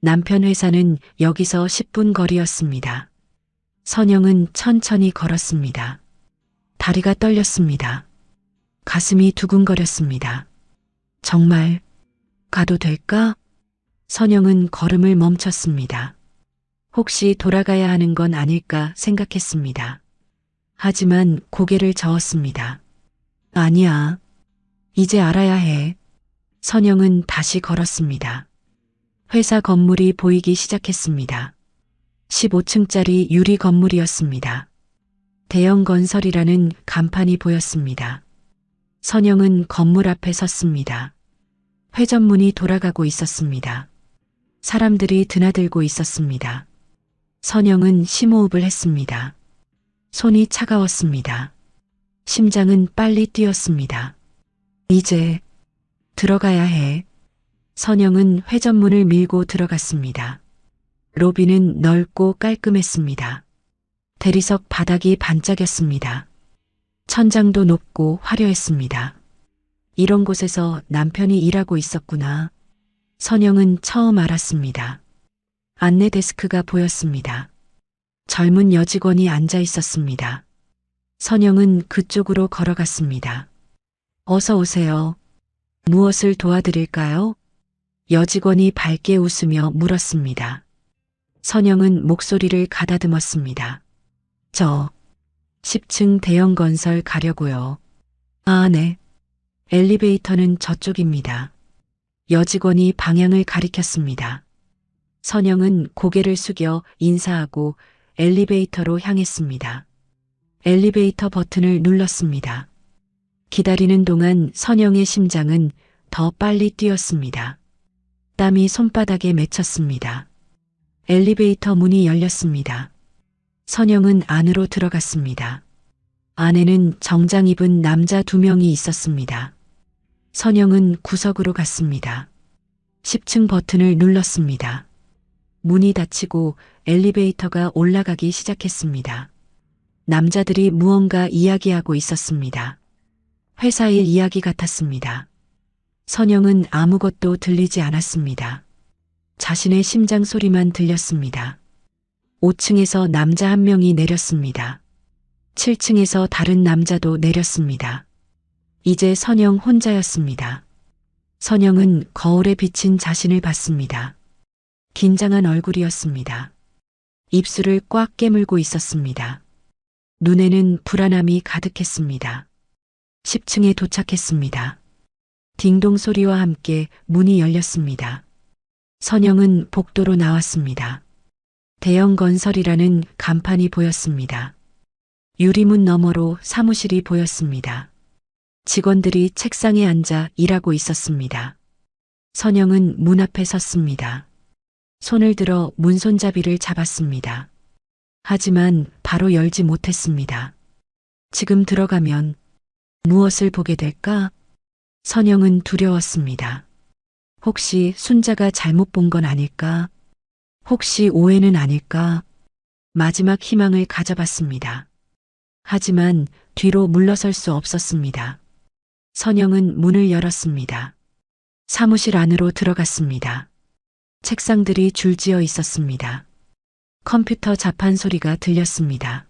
남편 회사는 여기서 10분 거리였습니다. 선영은 천천히 걸었습니다. 다리가 떨렸습니다. 가슴이 두근거렸습니다. 정말 가도 될까? 선영은 걸음을 멈췄습니다. 혹시 돌아가야 하는 건 아닐까 생각했습니다. 하지만 고개를 저었습니다. 아니야. 이제 알아야 해. 선영은 다시 걸었습니다. 회사 건물이 보이기 시작했습니다. 15층짜리 유리 건물이었습니다. 대형 건설이라는 간판이 보였습니다. 선영은 건물 앞에 섰습니다. 회전문이 돌아가고 있었습니다. 사람들이 드나들고 있었습니다. 선영은 심호흡을 했습니다. 손이 차가웠습니다. 심장은 빨리 뛰었습니다. 이제 들어가야 해. 선영은 회전문을 밀고 들어갔습니다. 로비는 넓고 깔끔했습니다. 대리석 바닥이 반짝였습니다. 천장도 높고 화려했습니다. 이런 곳에서 남편이 일하고 있었구나. 선영은 처음 알았습니다. 안내 데스크가 보였습니다. 젊은 여직원이 앉아 있었습니다. 선영은 그쪽으로 걸어갔습니다. 어서 오세요. 무엇을 도와드릴까요? 여직원이 밝게 웃으며 물었습니다. 선영은 목소리를 가다듬었습니다. 저 10층 대형 건설 가려고요. 아, 네. 엘리베이터는 저쪽입니다. 여직원이 방향을 가리켰습니다. 선영은 고개를 숙여 인사하고 엘리베이터로 향했습니다. 엘리베이터 버튼을 눌렀습니다. 기다리는 동안 선영의 심장은 더 빨리 뛰었습니다. 땀이 손바닥에 맺혔습니다. 엘리베이터 문이 열렸습니다. 선영은 안으로 들어갔습니다. 안에는 정장 입은 남자 2명이 있었습니다. 선영은 구석으로 갔습니다. 10층 버튼을 눌렀습니다. 문이 닫히고 엘리베이터가 올라가기 시작했습니다. 남자들이 무언가 이야기하고 있었습니다. 회사 일 이야기 같았습니다. 선영은 아무것도 들리지 않았습니다. 자신의 심장 소리만 들렸습니다. 5층에서 남자 1명이 내렸습니다. 7층에서 다른 남자도 내렸습니다. 이제 선영 혼자였습니다. 선영은 거울에 비친 자신을 봤습니다. 긴장한 얼굴이었습니다. 입술을 꽉 깨물고 있었습니다. 눈에는 불안함이 가득했습니다. 10층에 도착했습니다. 딩동 소리와 함께 문이 열렸습니다. 선영은 복도로 나왔습니다. 대형 건설이라는 간판이 보였습니다. 유리문 너머로 사무실이 보였습니다. 직원들이 책상에 앉아 일하고 있었습니다. 선영은 문 앞에 섰습니다. 손을 들어 문 손잡이를 잡았습니다. 하지만 바로 열지 못했습니다. 지금 들어가면 무엇을 보게 될까? 선영은 두려웠습니다. 혹시 순자가 잘못 본 건 아닐까? 혹시 오해는 아닐까? 마지막 희망을 가져봤습니다. 하지만 뒤로 물러설 수 없었습니다. 선영은 문을 열었습니다. 사무실 안으로 들어갔습니다. 책상들이 줄지어 있었습니다. 컴퓨터 자판 소리가 들렸습니다.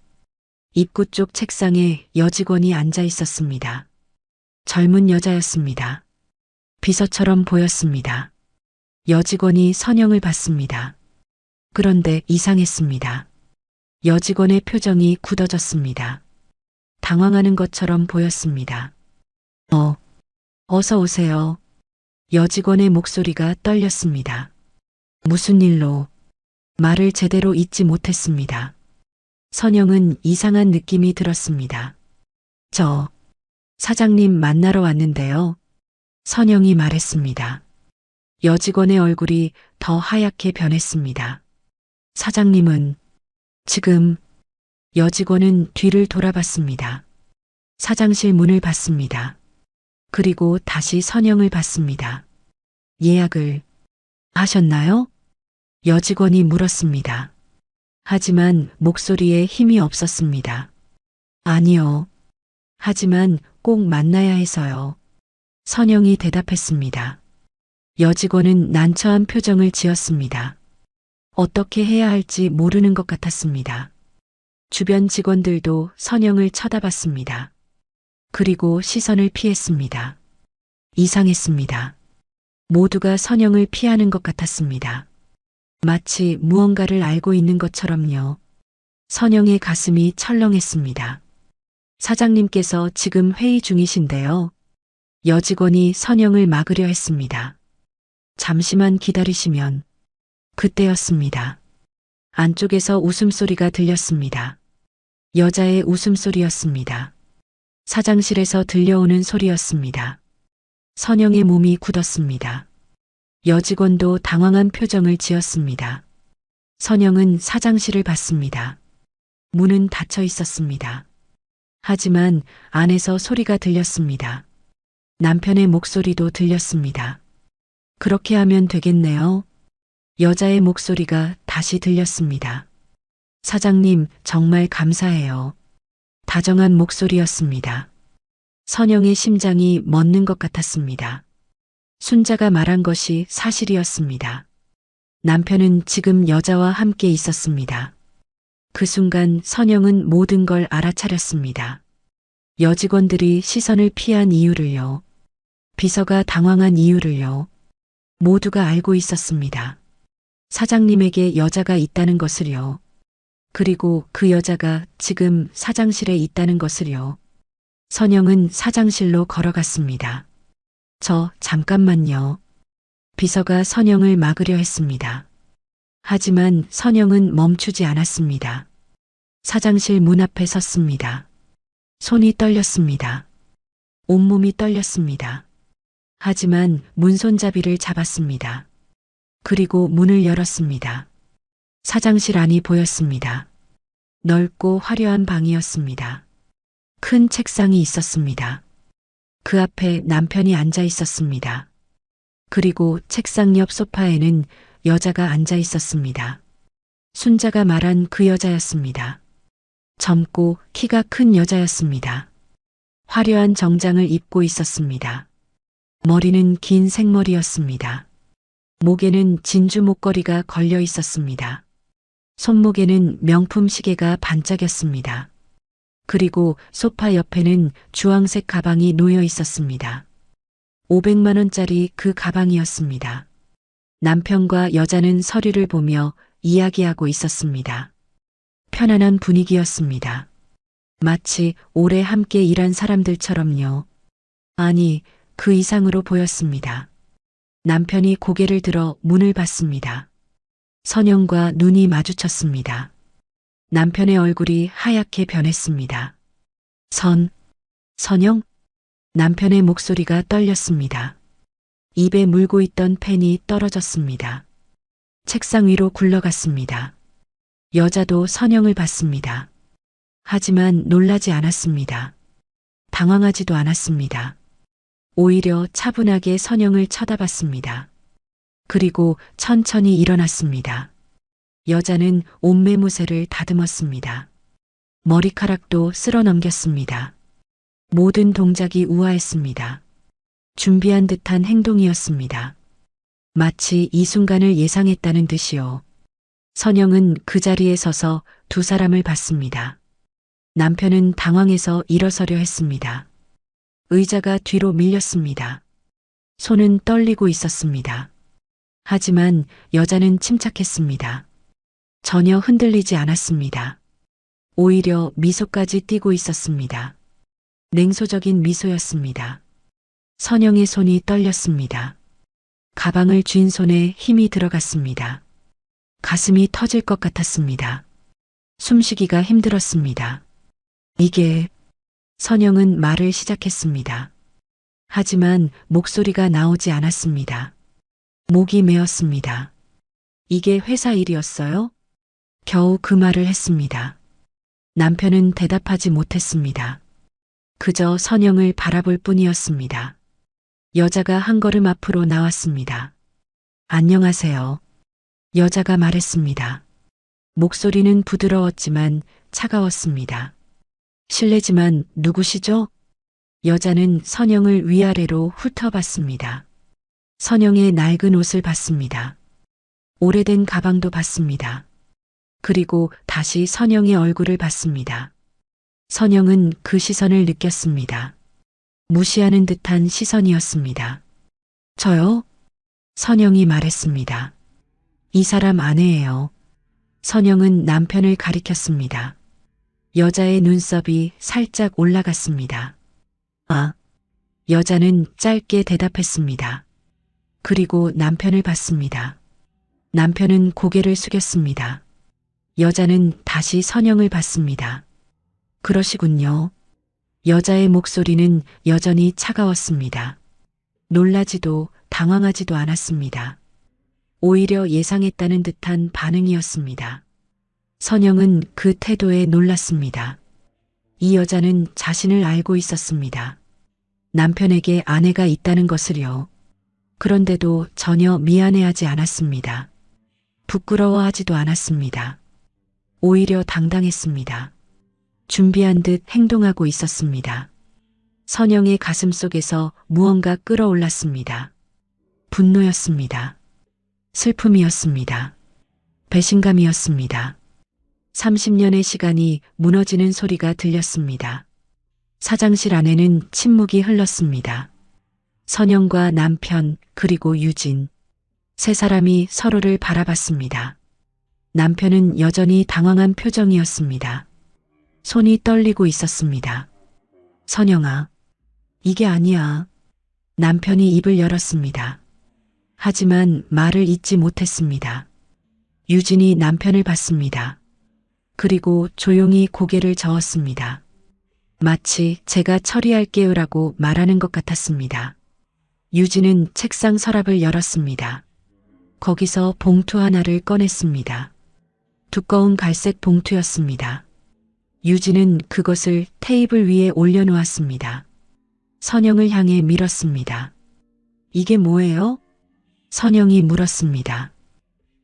입구 쪽 책상에 여직원이 앉아 있었습니다. 젊은 여자였습니다. 비서처럼 보였습니다. 여직원이 선영을 봤습니다. 그런데 이상했습니다. 여직원의 표정이 굳어졌습니다. 당황하는 것처럼 보였습니다. 어서 오세요. 여직원의 목소리가 떨렸습니다. 무슨 일로? 말을 제대로 잇지 못했습니다. 선영은 이상한 느낌이 들었습니다. 저 사장님 만나러 왔는데요. 선영이 말했습니다. 여직원의 얼굴이 더 하얗게 변했습니다. 사장님은 지금 여직원은 뒤를 돌아봤습니다. 사장실 문을 봤습니다. 그리고 다시 선영을 봤습니다. 예약을 하셨나요? 여직원이 물었습니다. 하지만 목소리에 힘이 없었습니다. 아니요. 하지만 꼭 만나야 해서요. 선영이 대답했습니다. 여직원은 난처한 표정을 지었습니다. 어떻게 해야 할지 모르는 것 같았습니다. 주변 직원들도 선영을 쳐다봤습니다. 그리고 시선을 피했습니다. 이상했습니다. 모두가 선영을 피하는 것 같았습니다. 마치 무언가를 알고 있는 것처럼요. 선영의 가슴이 철렁했습니다. 사장님께서 지금 회의 중이신데요. 여직원이 선영을 막으려 했습니다. 잠시만 기다리시면. 그때였습니다. 안쪽에서 웃음소리가 들렸습니다. 여자의 웃음소리였습니다. 사장실에서 들려오는 소리였습니다. 선영의 몸이 굳었습니다. 여직원도 당황한 표정을 지었습니다. 선영은 사장실을 봤습니다. 문은 닫혀 있었습니다. 하지만 안에서 소리가 들렸습니다. 남편의 목소리도 들렸습니다. 그렇게 하면 되겠네요. 여자의 목소리가 다시 들렸습니다. 사장님, 정말 감사해요. 다정한 목소리였습니다. 선영의 심장이 멎는 것 같았습니다. 순자가 말한 것이 사실이었습니다. 남편은 지금 여자와 함께 있었습니다. 그 순간 선영은 모든 걸 알아차렸습니다. 여직원들이 시선을 피한 이유를요. 비서가 당황한 이유를요. 모두가 알고 있었습니다. 사장님에게 여자가 있다는 것을요. 그리고 그 여자가 지금 사장실에 있다는 것을요. 선영은 사장실로 걸어갔습니다. 잠깐만요. 비서가 선영을 막으려 했습니다. 하지만 선영은 멈추지 않았습니다. 사장실 문 앞에 섰습니다. 손이 떨렸습니다. 온몸이 떨렸습니다. 하지만 문손잡이를 잡았습니다. 그리고 문을 열었습니다. 사장실 안이 보였습니다. 넓고 화려한 방이었습니다. 큰 책상이 있었습니다. 그 앞에 남편이 앉아 있었습니다. 그리고 책상 옆 소파에는 여자가 앉아 있었습니다. 순자가 말한 그 여자였습니다. 젊고 키가 큰 여자였습니다. 화려한 정장을 입고 있었습니다. 머리는 긴 생머리였습니다. 목에는 진주 목걸이가 걸려 있었습니다. 손목에는 명품 시계가 반짝였습니다. 그리고 소파 옆에는 주황색 가방이 놓여 있었습니다. 500만 원짜리 그 가방이었습니다. 남편과 여자는 서류를 보며 이야기하고 있었습니다. 편안한 분위기였습니다. 마치 오래 함께 일한 사람들처럼요. 아니, 그 이상으로 보였습니다. 남편이 고개를 들어 문을 봤습니다. 선영과 눈이 마주쳤습니다. 남편의 얼굴이 하얗게 변했습니다. 선영? 남편의 목소리가 떨렸습니다. 입에 물고 있던 펜이 떨어졌습니다. 책상 위로 굴러갔습니다. 여자도 선영을 봤습니다. 하지만 놀라지 않았습니다. 당황하지도 않았습니다. 오히려 차분하게 선영을 쳐다봤습니다. 그리고 천천히 일어났습니다. 여자는 옷매무새를 다듬었습니다. 머리카락도 쓸어 넘겼습니다. 모든 동작이 우아했습니다. 준비한 듯한 행동이었습니다. 마치 이 순간을 예상했다는 듯이요. 선영은 그 자리에 서서 두 사람을 봤습니다. 남편은 당황해서 일어서려 했습니다. 의자가 뒤로 밀렸습니다. 손은 떨리고 있었습니다. 하지만 여자는 침착했습니다. 전혀 흔들리지 않았습니다. 오히려 미소까지 띠고 있었습니다. 냉소적인 미소였습니다. 선영의 손이 떨렸습니다. 가방을 쥔 손에 힘이 들어갔습니다. 가슴이 터질 것 같았습니다. 숨쉬기가 힘들었습니다. 이게... 선영은 말을 시작했습니다. 하지만 목소리가 나오지 않았습니다. 목이 메었습니다. 이게 회사 일이었어요? 겨우 그 말을 했습니다. 남편은 대답하지 못했습니다. 그저 선영을 바라볼 뿐이었습니다. 여자가 한 걸음 앞으로 나왔습니다. 안녕하세요. 여자가 말했습니다. 목소리는 부드러웠지만 차가웠습니다. 실례지만 누구시죠? 여자는 선영을 위아래로 훑어봤습니다. 선영의 낡은 옷을 봤습니다. 오래된 가방도 봤습니다. 그리고 다시 선영의 얼굴을 봤습니다. 선영은 그 시선을 느꼈습니다. 무시하는 듯한 시선이었습니다. 저요? 선영이 말했습니다. 이 사람 아내예요. 선영은 남편을 가리켰습니다. 여자의 눈썹이 살짝 올라갔습니다. 아. 여자는 짧게 대답했습니다. 그리고 남편을 봤습니다. 남편은 고개를 숙였습니다. 여자는 다시 선영을 봤습니다. 그러시군요. 여자의 목소리는 여전히 차가웠습니다. 놀라지도 당황하지도 않았습니다. 오히려 예상했다는 듯한 반응이었습니다. 선영은 그 태도에 놀랐습니다. 이 여자는 자신을 알고 있었습니다. 남편에게 아내가 있다는 것을요. 그런데도 전혀 미안해하지 않았습니다. 부끄러워하지도 않았습니다. 오히려 당당했습니다. 준비한 듯 행동하고 있었습니다. 선영의 가슴 속에서 무언가 끌어올랐습니다. 분노였습니다. 슬픔이었습니다. 배신감이었습니다. 30년의 시간이 무너지는 소리가 들렸습니다. 사장실 안에는 침묵이 흘렀습니다. 선영과 남편 그리고 유진. 세 사람이 서로를 바라봤습니다. 남편은 여전히 당황한 표정이었습니다. 손이 떨리고 있었습니다. 선영아, 이게 아니야. 남편이 입을 열었습니다. 하지만 말을 잇지 못했습니다. 유진이 남편을 봤습니다. 그리고 조용히 고개를 저었습니다. 마치 제가 처리할게요라고 말하는 것 같았습니다. 유진은 책상 서랍을 열었습니다. 거기서 봉투 하나를 꺼냈습니다. 두꺼운 갈색 봉투였습니다. 유진은 그것을 테이블 위에 올려놓았습니다. 선영을 향해 밀었습니다. 이게 뭐예요? 선영이 물었습니다.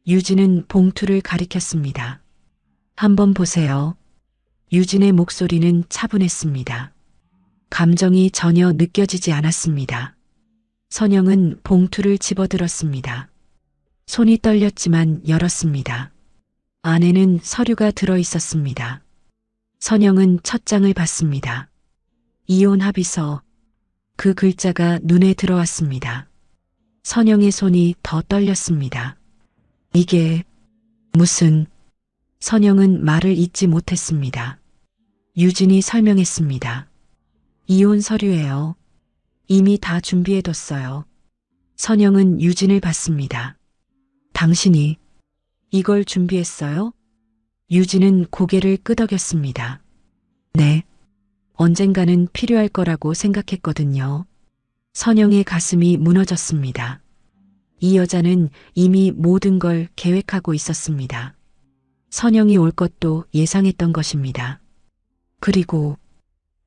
유진은 봉투를 가리켰습니다. 한번 보세요. 유진의 목소리는 차분했습니다. 감정이 전혀 느껴지지 않았습니다. 선영은 봉투를 집어들었습니다. 손이 떨렸지만 열었습니다. 안에는 서류가 들어 있었습니다. 선영은 첫 장을 봤습니다. 이혼 합의서. 그 글자가 눈에 들어왔습니다. 선영의 손이 더 떨렸습니다. 이게 무슨... 선영은 말을 잇지 못했습니다. 유진이 설명했습니다. 이혼 서류예요. 이미 다 준비해뒀어요. 선영은 유진을 봤습니다. 당신이 이걸 준비했어요? 유진은 고개를 끄덕였습니다. 네. 언젠가는 필요할 거라고 생각했거든요. 선영의 가슴이 무너졌습니다. 이 여자는 이미 모든 걸 계획하고 있었습니다. 선영이 올 것도 예상했던 것입니다. 그리고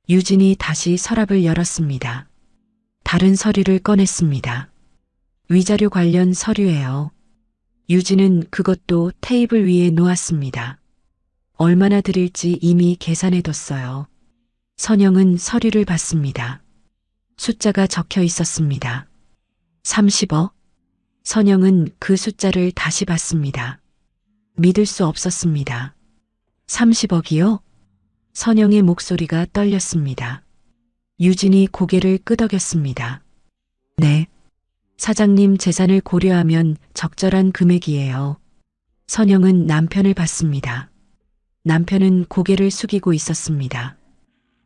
유진이 다시 서랍을 열었습니다. 다른 서류를 꺼냈습니다. 위자료 관련 서류예요. 유진은 그것도 테이블 위에 놓았습니다. 얼마나 드릴지 이미 계산해뒀어요. 선영은 서류를 봤습니다. 숫자가 적혀 있었습니다. 30억. 선영은 그 숫자를 다시 봤습니다. 믿을 수 없었습니다. 30억이요? 선영의 목소리가 떨렸습니다. 유진이 고개를 끄덕였습니다. 네. 사장님 재산을 고려하면 적절한 금액이에요. 선영은 남편을 봤습니다. 남편은 고개를 숙이고 있었습니다.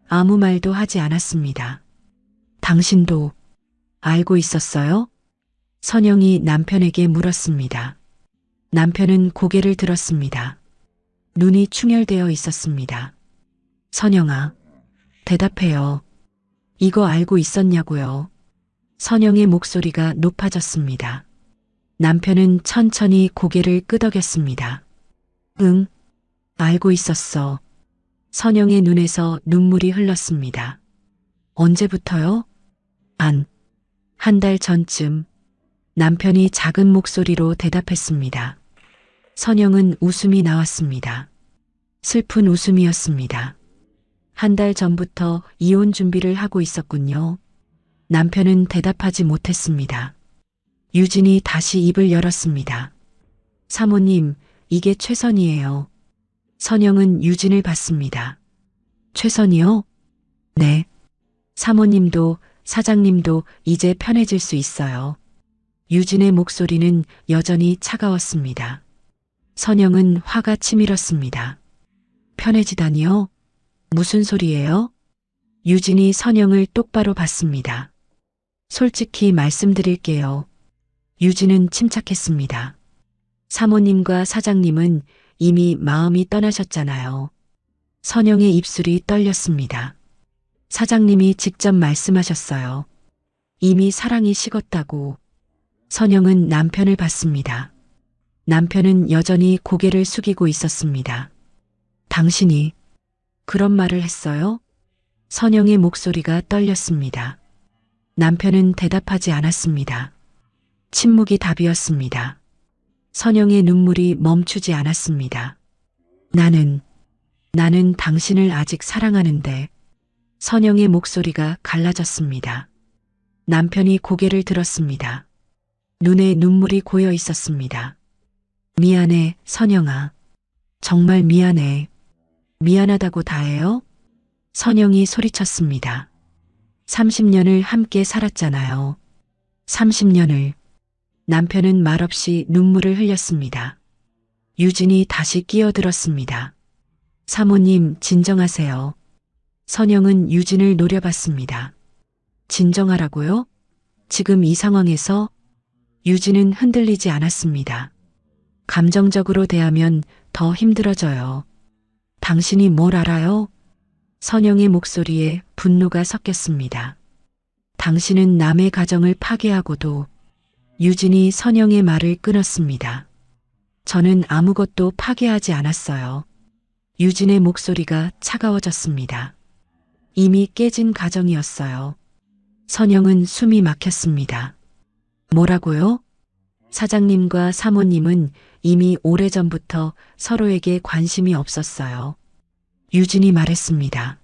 아무 말도 하지 않았습니다. 당신도 알고 있었어요? 선영이 남편에게 물었습니다. 남편은 고개를 들었습니다. 눈이 충혈되어 있었습니다. 선영아, 대답해요. 이거 알고 있었냐고요? 선영의 목소리가 높아졌습니다. 남편은 천천히 고개를 끄덕였습니다. 응, 알고 있었어. 선영의 눈에서 눈물이 흘렀습니다. 언제부터요? 한 달 전쯤 남편이 작은 목소리로 대답했습니다. 선영은 웃음이 나왔습니다. 슬픈 웃음이었습니다. 한 달 전부터 이혼 준비를 하고 있었군요. 남편은 대답하지 못했습니다. 유진이 다시 입을 열었습니다. 사모님, 이게 최선이에요. 선영은 유진을 봤습니다. 최선이요? 네. 사모님도 사장님도 이제 편해질 수 있어요. 유진의 목소리는 여전히 차가웠습니다. 선영은 화가 치밀었습니다. 편해지다니요? 무슨 소리예요? 유진이 선영을 똑바로 봤습니다. 솔직히 말씀드릴게요. 유진은 침착했습니다. 사모님과 사장님은 이미 마음이 떠나셨잖아요. 선영의 입술이 떨렸습니다. 사장님이 직접 말씀하셨어요. 이미 사랑이 식었다고. 선영은 남편을 봤습니다. 남편은 여전히 고개를 숙이고 있었습니다. 당신이 그런 말을 했어요? 선영의 목소리가 떨렸습니다. 남편은 대답하지 않았습니다. 침묵이 답이었습니다. 선영의 눈물이 멈추지 않았습니다. 나는 당신을 아직 사랑하는데. 선영의 목소리가 갈라졌습니다. 남편이 고개를 들었습니다. 눈에 눈물이 고여 있었습니다. 미안해, 선영아. 정말 미안해. 미안하다고 다 해요? 선영이 소리쳤습니다. 30년을 함께 살았잖아요. 30년을. 남편은 말없이 눈물을 흘렸습니다. 유진이 다시 끼어들었습니다. 사모님, 진정하세요. 선영은 유진을 노려봤습니다. 진정하라고요? 지금 이 상황에서? 유진은 흔들리지 않았습니다. 감정적으로 대하면 더 힘들어져요. 당신이 뭘 알아요? 선영의 목소리에 분노가 섞였습니다. 당신은 남의 가정을 파괴하고도. 유진이 선영의 말을 끊었습니다. 저는 아무것도 파괴하지 않았어요. 유진의 목소리가 차가워졌습니다. 이미 깨진 가정이었어요. 선영은 숨이 막혔습니다. 뭐라고요? 사장님과 사모님은 이미 오래전부터 서로에게 관심이 없었어요. 유진이 말했습니다.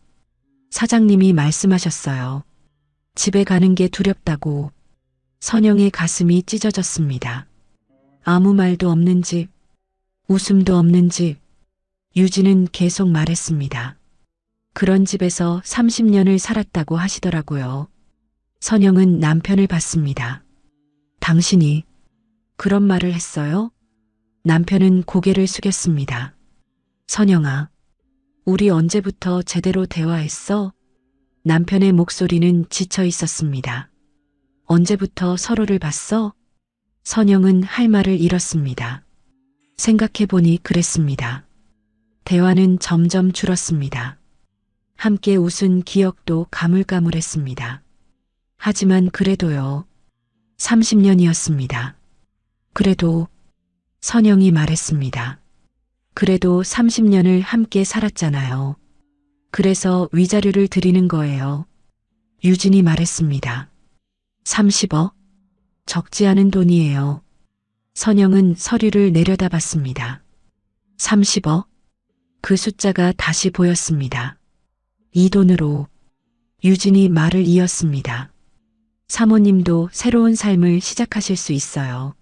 사장님이 말씀하셨어요. 집에 가는 게 두렵다고. 선영의 가슴이 찢어졌습니다. 아무 말도 없는 집, 웃음도 없는 집. 유진은 계속 말했습니다. 그런 집에서 30년을 살았다고 하시더라고요. 선영은 남편을 봤습니다. 당신이 그런 말을 했어요? 남편은 고개를 숙였습니다. 선영아, 우리 언제부터 제대로 대화했어? 남편의 목소리는 지쳐 있었습니다. 언제부터 서로를 봤어? 선영은 할 말을 잃었습니다. 생각해보니 그랬습니다. 대화는 점점 줄었습니다. 함께 웃은 기억도 가물가물했습니다. 하지만 그래도요. 30년이었습니다. 그래도 선영이 말했습니다. 그래도 30년을 함께 살았잖아요. 그래서 위자료를 드리는 거예요. 유진이 말했습니다. 30억? 적지 않은 돈이에요. 선영은 서류를 내려다봤습니다. 30억? 그 숫자가 다시 보였습니다. 이 돈으로. 유진이 말을 이었습니다. 사모님도 새로운 삶을 시작하실 수 있어요.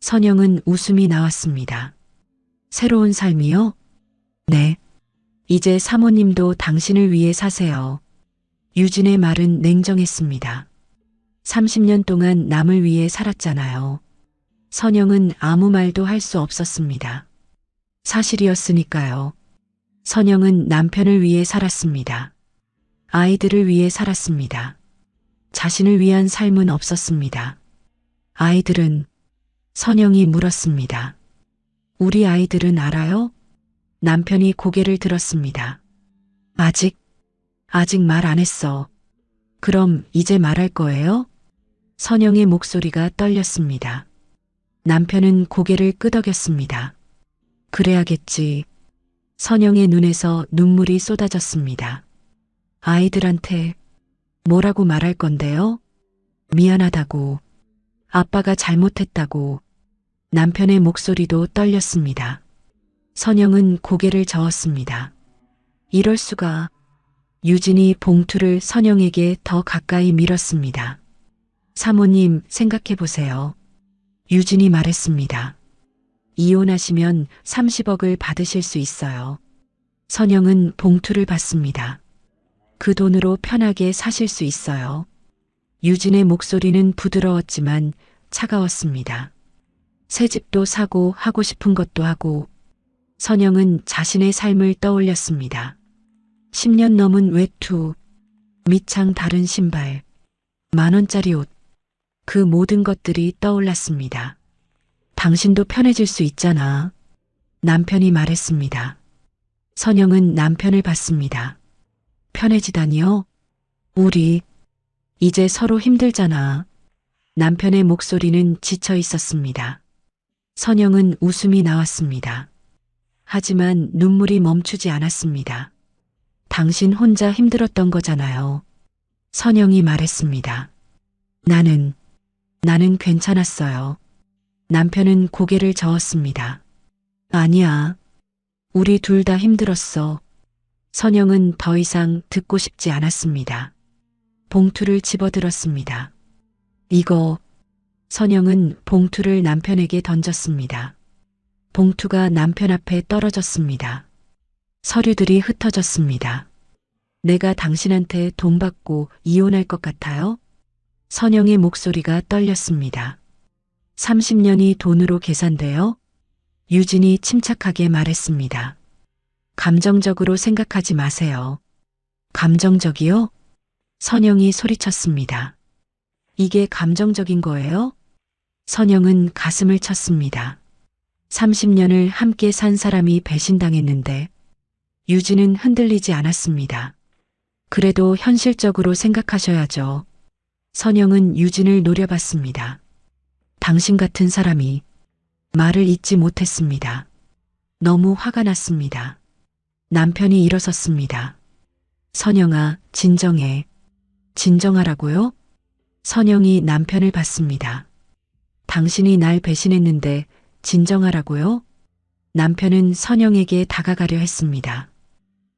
선영은 웃음이 나왔습니다. 새로운 삶이요? 네. 이제 사모님도 당신을 위해 사세요. 유진의 말은 냉정했습니다. 30년 동안 남을 위해 살았잖아요. 선영은 아무 말도 할 수 없었습니다. 사실이었으니까요. 선영은 남편을 위해 살았습니다. 아이들을 위해 살았습니다. 자신을 위한 삶은 없었습니다. 아이들은? 선영이 물었습니다. 우리 아이들은 알아요? 남편이 고개를 들었습니다. 아직 말 안 했어. 그럼 이제 말할 거예요? 선영의 목소리가 떨렸습니다. 남편은 고개를 끄덕였습니다. 그래야겠지. 선영의 눈에서 눈물이 쏟아졌습니다. 아이들한테 뭐라고 말할 건데요? 미안하다고, 아빠가 잘못했다고. 남편의 목소리도 떨렸습니다. 선영은 고개를 저었습니다. 이럴 수가. 유진이 봉투를 선영에게 더 가까이 밀었습니다. 사모님, 생각해 보세요. 유진이 말했습니다. 이혼하시면 30억을 받으실 수 있어요. 선영은 봉투를 받습니다. 그 돈으로 편하게 사실 수 있어요. 유진의 목소리는 부드러웠지만 차가웠습니다. 새 집도 사고 하고 싶은 것도 하고. 선영은 자신의 삶을 떠올렸습니다. 10년 넘은 외투, 밑창 다른 신발, 10,000원짜리 옷, 그 모든 것들이 떠올랐습니다. 당신도 편해질 수 있잖아. 남편이 말했습니다. 선영은 남편을 봤습니다. 편해지다니요? 우리 이제 서로 힘들잖아. 남편의 목소리는 지쳐 있었습니다. 선영은 웃음이 나왔습니다. 하지만 눈물이 멈추지 않았습니다. 당신 혼자 힘들었던 거잖아요. 선영이 말했습니다. 나는 괜찮았어요. 남편은 고개를 저었습니다. 아니야. 우리 둘 다 힘들었어. 선영은 더 이상 듣고 싶지 않았습니다. 봉투를 집어들었습니다. 이거. 선영은 봉투를 남편에게 던졌습니다. 봉투가 남편 앞에 떨어졌습니다. 서류들이 흩어졌습니다. 내가 당신한테 돈 받고 이혼할 것 같아요? 선영의 목소리가 떨렸습니다. 30년이 돈으로 계산돼요? 유진이 침착하게 말했습니다. 감정적으로 생각하지 마세요. 감정적이요? 선영이 소리쳤습니다. 이게 감정적인 거예요? 선영은 가슴을 쳤습니다. 30년을 함께 산 사람이 배신당했는데. 유진은 흔들리지 않았습니다. 그래도 현실적으로 생각하셔야죠. 선영은 유진을 노려봤습니다. 당신 같은 사람이. 말을 잇지 못했습니다. 너무 화가 났습니다. 남편이 일어섰습니다. 선영아, 진정해. 진정하라고요? 선영이 남편을 봤습니다. 당신이 날 배신했는데 진정하라고요? 남편은 선영에게 다가가려 했습니다.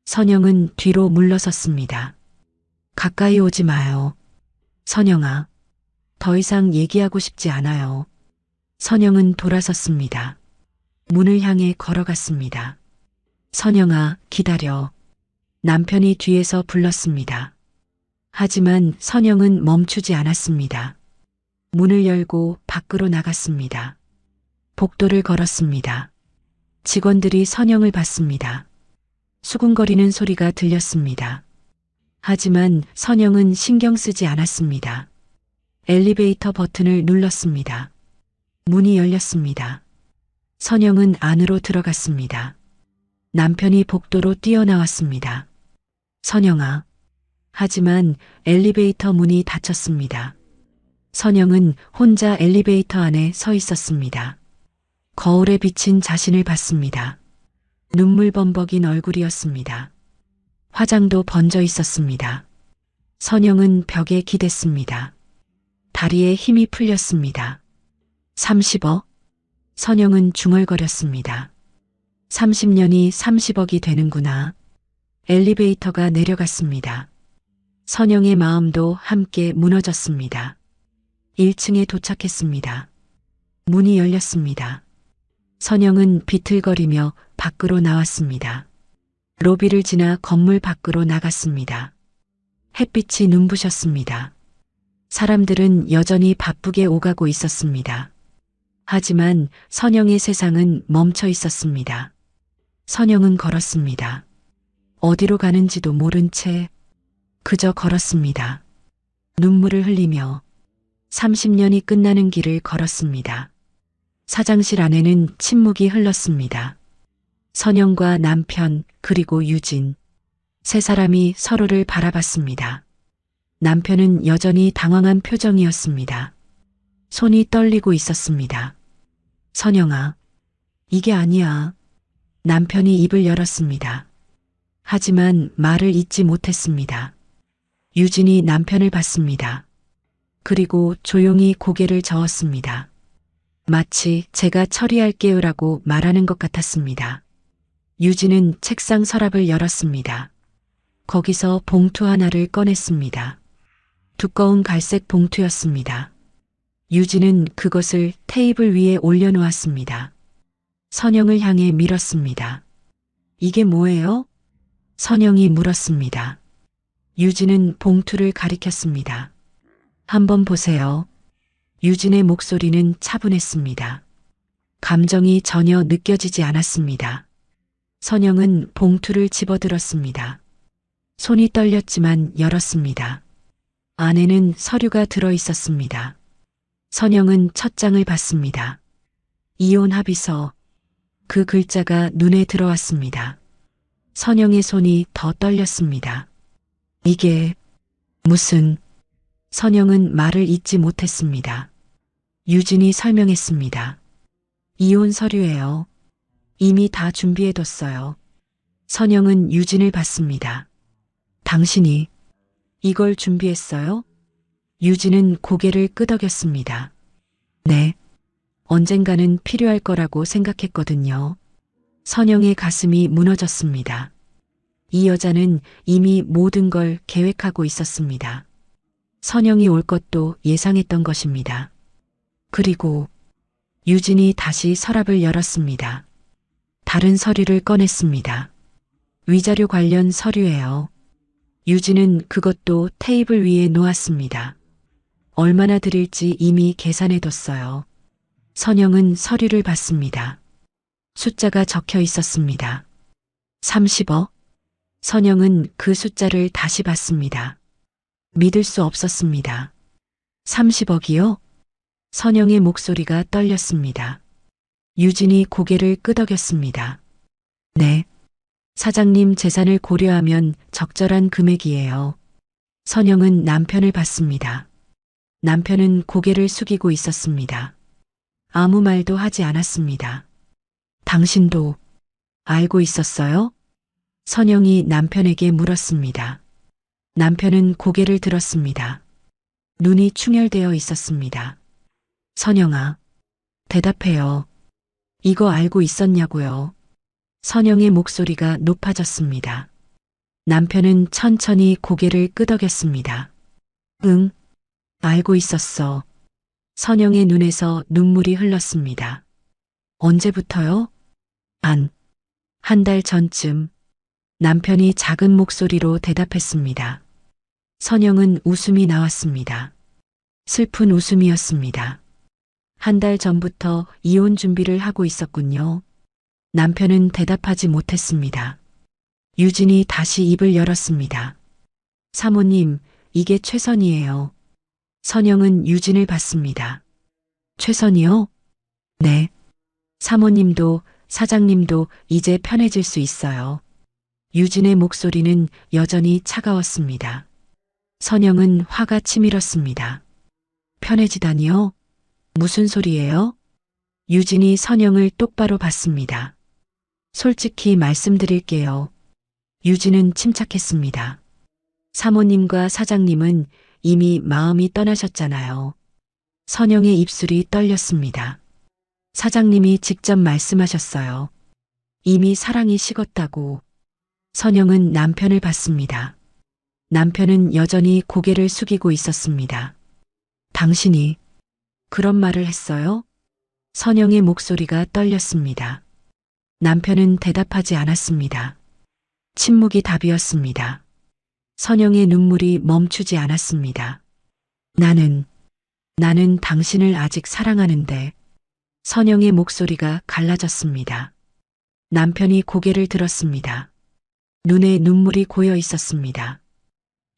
선영은 뒤로 물러섰습니다. 가까이 오지 마요. 선영아, 더 이상 얘기하고 싶지 않아요. 선영은 돌아섰습니다. 문을 향해 걸어갔습니다. 선영아, 기다려. 남편이 뒤에서 불렀습니다. 하지만 선영은 멈추지 않았습니다. 문을 열고 밖으로 나갔습니다. 복도를 걸었습니다. 직원들이 선영을 봤습니다. 수군거리는 소리가 들렸습니다. 하지만 선영은 신경 쓰지 않았습니다. 엘리베이터 버튼을 눌렀습니다. 문이 열렸습니다. 선영은 안으로 들어갔습니다. 남편이 복도로 뛰어나왔습니다. 선영아. 하지만 엘리베이터 문이 닫혔습니다. 선영은 혼자 엘리베이터 안에 서 있었습니다. 거울에 비친 자신을 봤습니다. 눈물 범벅인 얼굴이었습니다. 화장도 번져 있었습니다. 선영은 벽에 기댔습니다. 다리에 힘이 풀렸습니다. 30억? 선영은 중얼거렸습니다. 30년이 30억이 되는구나. 엘리베이터가 내려갔습니다. 선영의 마음도 함께 무너졌습니다. 1층에 도착했습니다. 문이 열렸습니다. 선영은 비틀거리며 밖으로 나왔습니다. 로비를 지나 건물 밖으로 나갔습니다. 햇빛이 눈부셨습니다. 사람들은 여전히 바쁘게 오가고 있었습니다. 하지만 선영의 세상은 멈춰 있었습니다. 선영은 걸었습니다. 어디로 가는지도 모른 채 그저 걸었습니다. 눈물을 흘리며 30년이 끝나는 길을 걸었습니다. 사장실 안에는 침묵이 흘렀습니다. 선영과 남편 그리고 유진. 세 사람이 서로를 바라봤습니다. 남편은 여전히 당황한 표정이었습니다. 손이 떨리고 있었습니다. 선영아, 이게 아니야. 남편이 입을 열었습니다. 하지만 말을 잇지 못했습니다. 유진이 남편을 봤습니다. 그리고 조용히 고개를 저었습니다. 마치 제가 처리할게요라고 말하는 것 같았습니다. 유진은 책상 서랍을 열었습니다. 거기서 봉투 하나를 꺼냈습니다. 두꺼운 갈색 봉투였습니다. 유진은 그것을 테이블 위에 올려놓았습니다. 선영을 향해 밀었습니다. 이게 뭐예요? 선영이 물었습니다. 유진은 봉투를 가리켰습니다. 한번 보세요. 유진의 목소리는 차분했습니다. 감정이 전혀 느껴지지 않았습니다. 선영은 봉투를 집어들었습니다. 손이 떨렸지만 열었습니다. 안에는 서류가 들어 있었습니다. 선영은 첫 장을 봤습니다. 이혼 합의서. 그 글자가 눈에 들어왔습니다. 선영의 손이 더 떨렸습니다. 이게 무슨... 선영은 말을 잇지 못했습니다. 유진이 설명했습니다. 이혼 서류예요. 이미 다 준비해뒀어요. 선영은 유진을 봤습니다. 당신이 이걸 준비했어요? 유진은 고개를 끄덕였습니다. 네. 언젠가는 필요할 거라고 생각했거든요. 선영의 가슴이 무너졌습니다. 이 여자는 이미 모든 걸 계획하고 있었습니다. 선영이 올 것도 예상했던 것입니다. 그리고 유진이 다시 서랍을 열었습니다. 다른 서류를 꺼냈습니다. 위자료 관련 서류예요. 유진은 그것도 테이블 위에 놓았습니다. 얼마나 드릴지 이미 계산해뒀어요. 선영은 서류를 봤습니다. 숫자가 적혀 있었습니다. 30억? 선영은 그 숫자를 다시 봤습니다. 믿을 수 없었습니다. 30억이요? 선영의 목소리가 떨렸습니다. 유진이 고개를 끄덕였습니다. 네. 사장님 재산을 고려하면 적절한 금액이에요. 선영은 남편을 봤습니다. 남편은 고개를 숙이고 있었습니다. 아무 말도 하지 않았습니다. 당신도 알고 있었어요? 선영이 남편에게 물었습니다. 남편은 고개를 들었습니다. 눈이 충혈되어 있었습니다. 선영아, 대답해요. 이거 알고 있었냐고요? 선영의 목소리가 높아졌습니다. 남편은 천천히 고개를 끄덕였습니다. 응, 알고 있었어. 선영의 눈에서 눈물이 흘렀습니다. 언제부터요? 한 달 전쯤. 남편이 작은 목소리로 대답했습니다. 선영은 웃음이 나왔습니다. 슬픈 웃음이었습니다. 한 달 전부터 이혼 준비를 하고 있었군요. 남편은 대답하지 못했습니다. 유진이 다시 입을 열었습니다. 사모님, 이게 최선이에요. 선영은 유진을 봤습니다. 최선이요? 네. 사모님도 사장님도 이제 편해질 수 있어요. 유진의 목소리는 여전히 차가웠습니다. 선영은 화가 치밀었습니다. 편해지다니요? 무슨 소리예요? 유진이 선영을 똑바로 봤습니다. 솔직히 말씀드릴게요. 유진은 침착했습니다. 사모님과 사장님은 이미 마음이 떠나셨잖아요. 선영의 입술이 떨렸습니다. 사장님이 직접 말씀하셨어요. 이미 사랑이 식었다고. 선영은 남편을 봤습니다. 남편은 여전히 고개를 숙이고 있었습니다. 당신이 그런 말을 했어요? 선영의 목소리가 떨렸습니다. 남편은 대답하지 않았습니다. 침묵이 답이었습니다. 선영의 눈물이 멈추지 않았습니다. 나는 당신을 아직 사랑하는데. 선영의 목소리가 갈라졌습니다. 남편이 고개를 들었습니다. 눈에 눈물이 고여 있었습니다.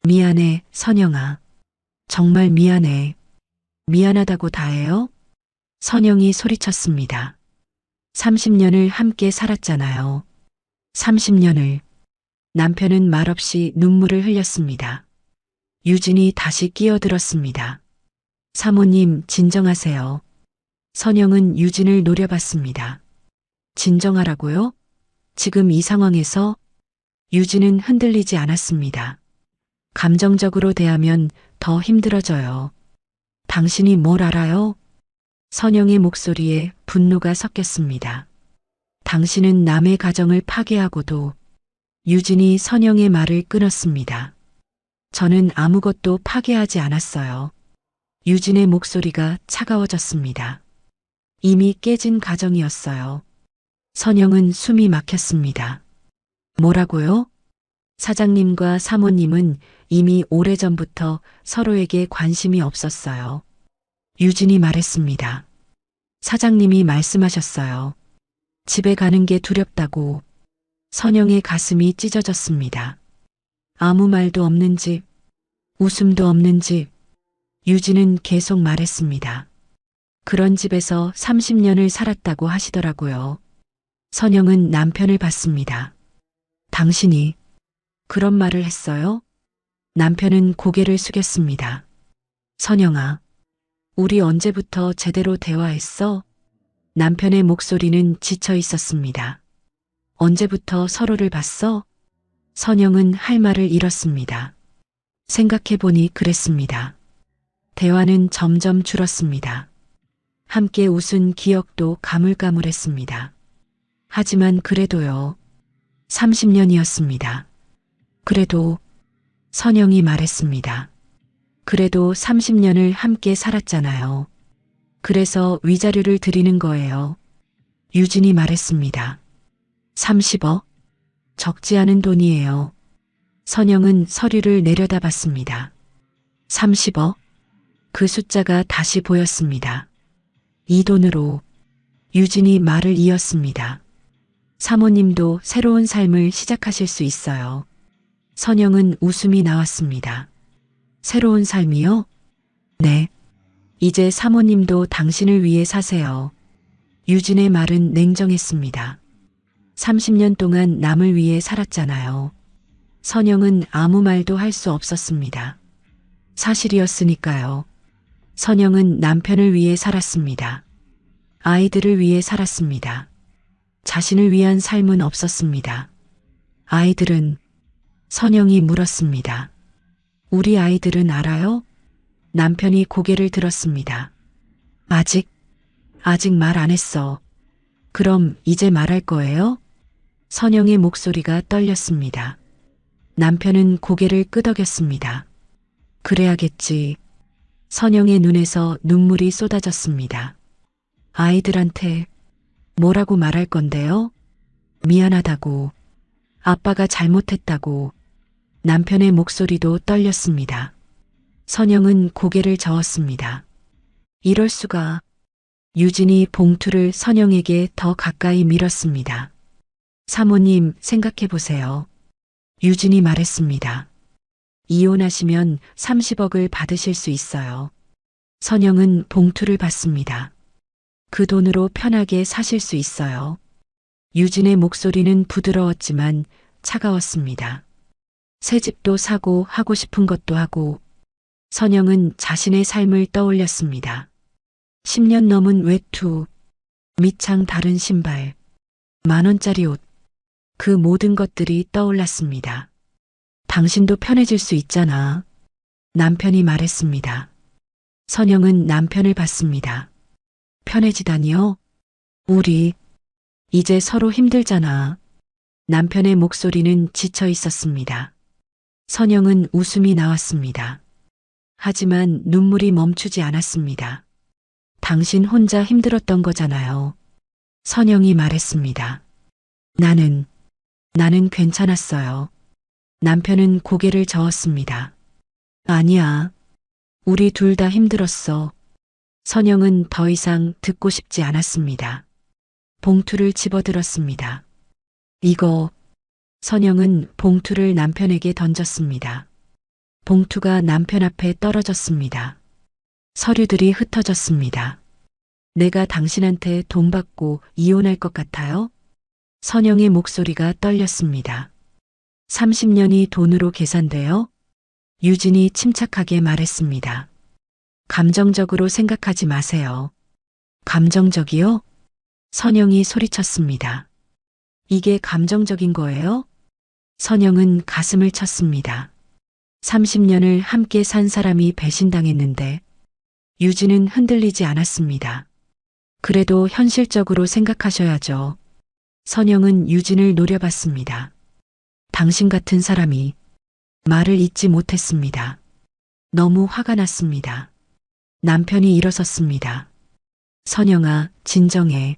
미안해, 선영아. 정말 미안해. 미안하다고 다해요? 선영이 소리쳤습니다. 30년을 함께 살았잖아요. 30년을. 남편은 말없이 눈물을 흘렸습니다. 유진이 다시 끼어들었습니다. 사모님, 진정하세요. 선영은 유진을 노려봤습니다. 진정하라고요? 지금 이 상황에서? 유진은 흔들리지 않았습니다. 감정적으로 대하면 더 힘들어져요. 당신이 뭘 알아요? 선영의 목소리에 분노가 섞였습니다. 당신은 남의 가정을 파괴하고도 유진이 선영의 말을 끊었습니다. 저는 아무것도 파괴하지 않았어요. 유진의 목소리가 차가워졌습니다. 이미 깨진 가정이었어요. 선영은 숨이 막혔습니다. 뭐라고요? 사장님과 사모님은 이미 오래전부터 서로에게 관심이 없었어요. 유진이 말했습니다. 사장님이 말씀하셨어요. 집에 가는 게 두렵다고. 선영의 가슴이 찢어졌습니다. 아무 말도 없는 집, 웃음도 없는 집. 유진은 계속 말했습니다. 그런 집에서 30년을 살았다고 하시더라고요. 선영은 남편을 봤습니다. 당신이 그런 말을 했어요? 남편은 고개를 숙였습니다. 선영아, 우리 언제부터 제대로 대화했어? 남편의 목소리는 지쳐 있었습니다. 언제부터 서로를 봤어? 선영은 할 말을 잃었습니다. 생각해보니 그랬습니다. 대화는 점점 줄었습니다. 함께 웃은 기억도 가물가물했습니다. 하지만 그래도요. 30년이었습니다. 그래도 선영이 말했습니다. 그래도 30년을 함께 살았잖아요. 그래서 위자료를 드리는 거예요. 유진이 말했습니다. 30억? 적지 않은 돈이에요. 선영은 서류를 내려다봤습니다. 30억? 그 숫자가 다시 보였습니다. 이 돈으로 유진이 말을 이었습니다. 사모님도 새로운 삶을 시작하실 수 있어요. 선영은 웃음이 나왔습니다. 새로운 삶이요? 네. 이제 사모님도 당신을 위해 사세요. 유진의 말은 냉정했습니다. 30년 동안 남을 위해 살았잖아요. 선영은 아무 말도 할 수 없었습니다. 사실이었으니까요. 선영은 남편을 위해 살았습니다. 아이들을 위해 살았습니다. 자신을 위한 삶은 없었습니다. 아이들은 선영이 물었습니다. 우리 아이들은 알아요? 남편이 고개를 들었습니다. 아직 말 안 했어. 그럼 이제 말할 거예요? 선영의 목소리가 떨렸습니다. 남편은 고개를 끄덕였습니다. 그래야겠지. 선영의 눈에서 눈물이 쏟아졌습니다. 아이들한테 뭐라고 말할 건데요? 미안하다고. 아빠가 잘못했다고. 남편의 목소리도 떨렸습니다. 선영은 고개를 저었습니다. 이럴 수가. 유진이 봉투를 선영에게 더 가까이 밀었습니다. 사모님, 생각해 보세요. 유진이 말했습니다. 이혼하시면 30억을 받으실 수 있어요. 선영은 봉투를 받습니다. 그 돈으로 편하게 사실 수 있어요. 유진의 목소리는 부드러웠지만 차가웠습니다. 새 집도 사고 하고 싶은 것도 하고. 선영은 자신의 삶을 떠올렸습니다. 10년 넘은 외투, 밑창 다른 신발, 10,000원짜리 옷, 그 모든 것들이 떠올랐습니다. 당신도 편해질 수 있잖아. 남편이 말했습니다. 선영은 남편을 봤습니다. 편해지다니요? 우리 이제 서로 힘들잖아. 남편의 목소리는 지쳐 있었습니다. 선영은 웃음이 나왔습니다. 하지만 눈물이 멈추지 않았습니다. 당신 혼자 힘들었던 거잖아요. 선영이 말했습니다. 나는 괜찮았어요. 남편은 고개를 저었습니다. 아니야. 우리 둘 다 힘들었어. 선영은 더 이상 듣고 싶지 않았습니다. 봉투를 집어들었습니다. 이거. 선영은 봉투를 남편에게 던졌습니다. 봉투가 남편 앞에 떨어졌습니다. 서류들이 흩어졌습니다. 내가 당신한테 돈 받고 이혼할 것 같아요? 선영의 목소리가 떨렸습니다. 30년이 돈으로 계산돼요? 유진이 침착하게 말했습니다. 감정적으로 생각하지 마세요. 감정적이요? 선영이 소리쳤습니다. 이게 감정적인 거예요? 선영은 가슴을 쳤습니다. 30년을 함께 산 사람이 배신당했는데 유진은 흔들리지 않았습니다. 그래도 현실적으로 생각하셔야죠. 선영은 유진을 노려봤습니다. 당신 같은 사람이 말을 잇지 못했습니다. 너무 화가 났습니다. 남편이 일어섰습니다. 선영아, 진정해.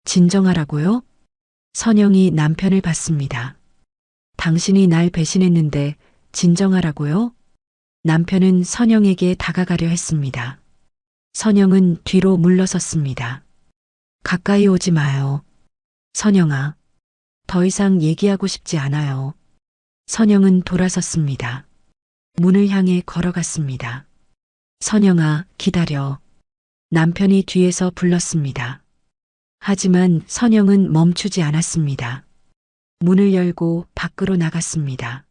진정하라고요? 선영이 남편을 봤습니다. 당신이 날 배신했는데 진정하라고요? 남편은 선영에게 다가가려 했습니다. 선영은 뒤로 물러섰습니다. 가까이 오지 마요. 선영아, 더 이상 얘기하고 싶지 않아요. 선영은 돌아섰습니다. 문을 향해 걸어갔습니다. 선영아, 기다려. 남편이 뒤에서 불렀습니다. 하지만 선영은 멈추지 않았습니다. 문을 열고 밖으로 나갔습니다.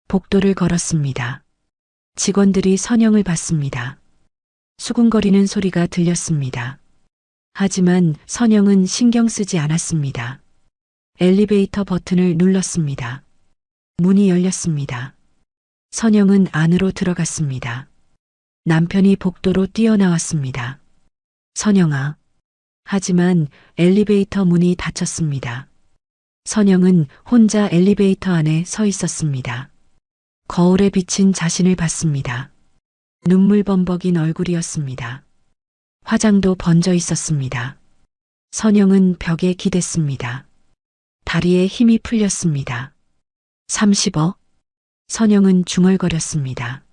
복도를 걸었습니다. 직원들이 선영을 봤습니다. 수군거리는 소리가 들렸습니다. 하지만 선영은 신경 쓰지 않았습니다. 엘리베이터 버튼을 눌렀습니다. 문이 열렸습니다. 선영은 안으로 들어갔습니다. 남편이 복도로 뛰어나왔습니다. 선영아. 하지만 엘리베이터 문이 닫혔습니다. 선영은 혼자 엘리베이터 안에 서 있었습니다. 거울에 비친 자신을 봤습니다. 눈물 범벅인 얼굴이었습니다. 화장도 번져 있었습니다. 선영은 벽에 기댔습니다. 다리에 힘이 풀렸습니다. 30억? 선영은 중얼거렸습니다.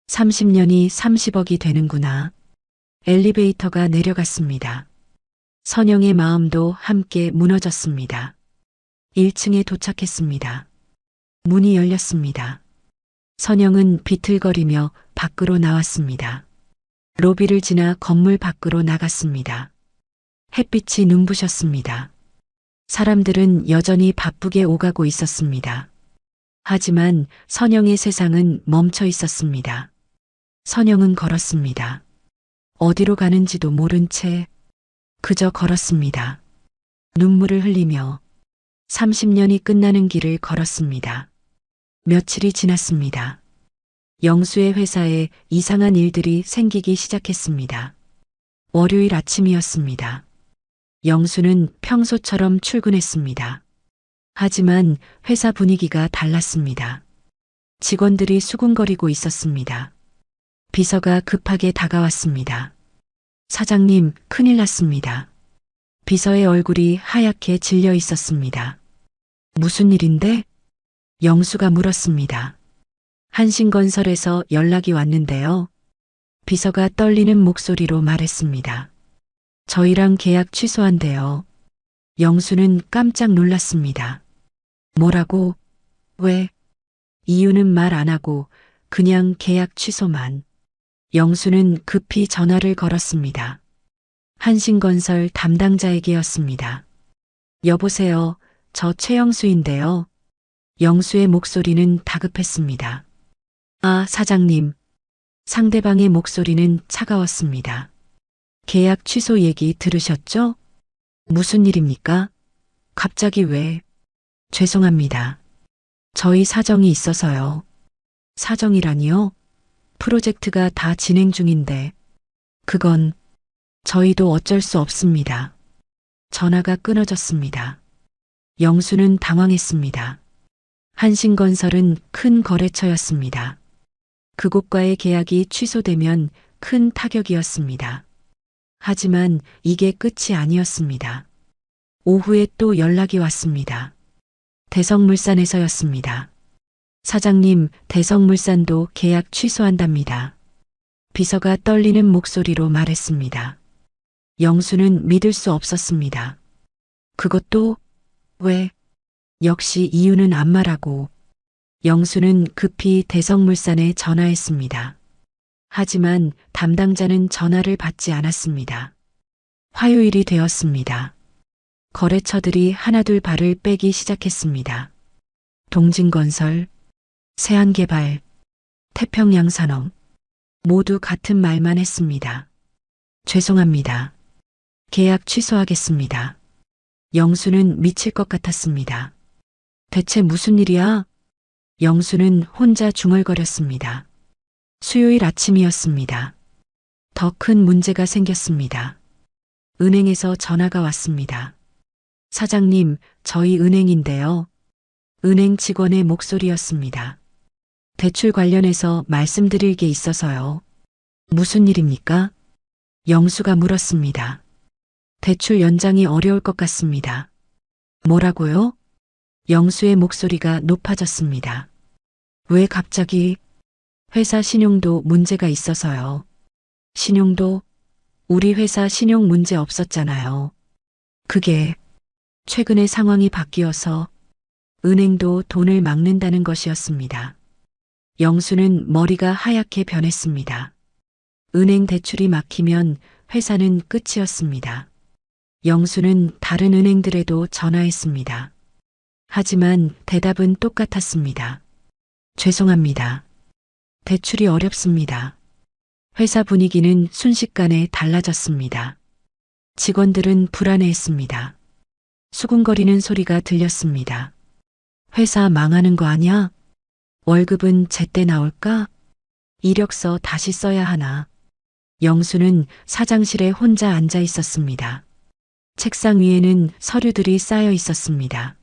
30년이 30억이 되는구나. 엘리베이터가 내려갔습니다. 선영의 마음도 함께 무너졌습니다. 1층에 도착했습니다. 문이 열렸습니다. 선영은 비틀거리며 밖으로 나왔습니다. 로비를 지나 건물 밖으로 나갔습니다. 햇빛이 눈부셨습니다. 사람들은 여전히 바쁘게 오가고 있었습니다. 하지만 선영의 세상은 멈춰 있었습니다. 선영은 걸었습니다. 어디로 가는지도 모른 채 그저 걸었습니다. 눈물을 흘리며 30년이 끝나는 길을 걸었습니다. 며칠이 지났습니다. 영수의 회사에 이상한 일들이 생기기 시작했습니다. 월요일 아침이었습니다. 영수는 평소처럼 출근했습니다. 하지만 회사 분위기가 달랐습니다. 직원들이 수군거리고 있었습니다. 비서가 급하게 다가왔습니다. 사장님, 큰일 났습니다. 비서의 얼굴이 하얗게 질려 있었습니다. 무슨 일인데? 영수가 물었습니다. 한신건설에서 연락이 왔는데요. 비서가 떨리는 목소리로 말했습니다. 저희랑 계약 취소한대요. 영수는 깜짝 놀랐습니다. 뭐라고? 왜? 이유는 말 안 하고 그냥 계약 취소만. 영수는 급히 전화를 걸었습니다. 한신건설 담당자에게였습니다. 여보세요, 저 최영수인데요. 영수의 목소리는 다급했습니다. 아, 사장님. 상대방의 목소리는 차가웠습니다. 계약 취소 얘기 들으셨죠? 무슨 일입니까? 갑자기 왜? 죄송합니다. 저희 사정이 있어서요. 사정이라니요? 프로젝트가 다 진행 중인데. 그건 저희도 어쩔 수 없습니다. 전화가 끊어졌습니다. 영수는 당황했습니다. 한신건설은 큰 거래처였습니다. 그곳과의 계약이 취소되면 큰 타격이었습니다. 하지만 이게 끝이 아니었습니다. 오후에 또 연락이 왔습니다. 대성물산에서였습니다. 사장님, 대성물산도 계약 취소한답니다. 비서가 떨리는 목소리로 말했습니다. 영수는 믿을 수 없었습니다. 그것도 왜? 역시 이유는 안 말하고. 영수는 급히 대성물산에 전화했습니다. 하지만 담당자는 전화를 받지 않았습니다. 화요일이 되었습니다. 거래처들이 하나둘 발을 빼기 시작했습니다. 동진건설, 세안개발, 태평양산업 모두 같은 말만 했습니다. 죄송합니다. 계약 취소하겠습니다. 영수는 미칠 것 같았습니다. 대체 무슨 일이야? 영수는 혼자 중얼거렸습니다. 수요일 아침이었습니다. 더 큰 문제가 생겼습니다. 은행에서 전화가 왔습니다. 사장님, 저희 은행인데요. 은행 직원의 목소리였습니다. 대출 관련해서 말씀드릴 게 있어서요. 무슨 일입니까? 영수가 물었습니다. 대출 연장이 어려울 것 같습니다. 뭐라고요? 영수의 목소리가 높아졌습니다. 왜 갑자기? 회사 신용도 문제가 있어서요. 신용도? 우리 회사 신용 문제 없었잖아요. 그게 최근에 상황이 바뀌어서 은행도 돈을 막는다는 것이었습니다. 영수는 머리가 하얗게 변했습니다. 은행 대출이 막히면 회사는 끝이었습니다. 영수는 다른 은행들에도 전화했습니다. 하지만 대답은 똑같았습니다. 죄송합니다. 대출이 어렵습니다. 회사 분위기는 순식간에 달라졌습니다. 직원들은 불안해했습니다. 수군거리는 소리가 들렸습니다. 회사 망하는 거 아냐? 월급은 제때 나올까? 이력서 다시 써야 하나? 영수는 사장실에 혼자 앉아 있었습니다. 책상 위에는 서류들이 쌓여 있었습니다.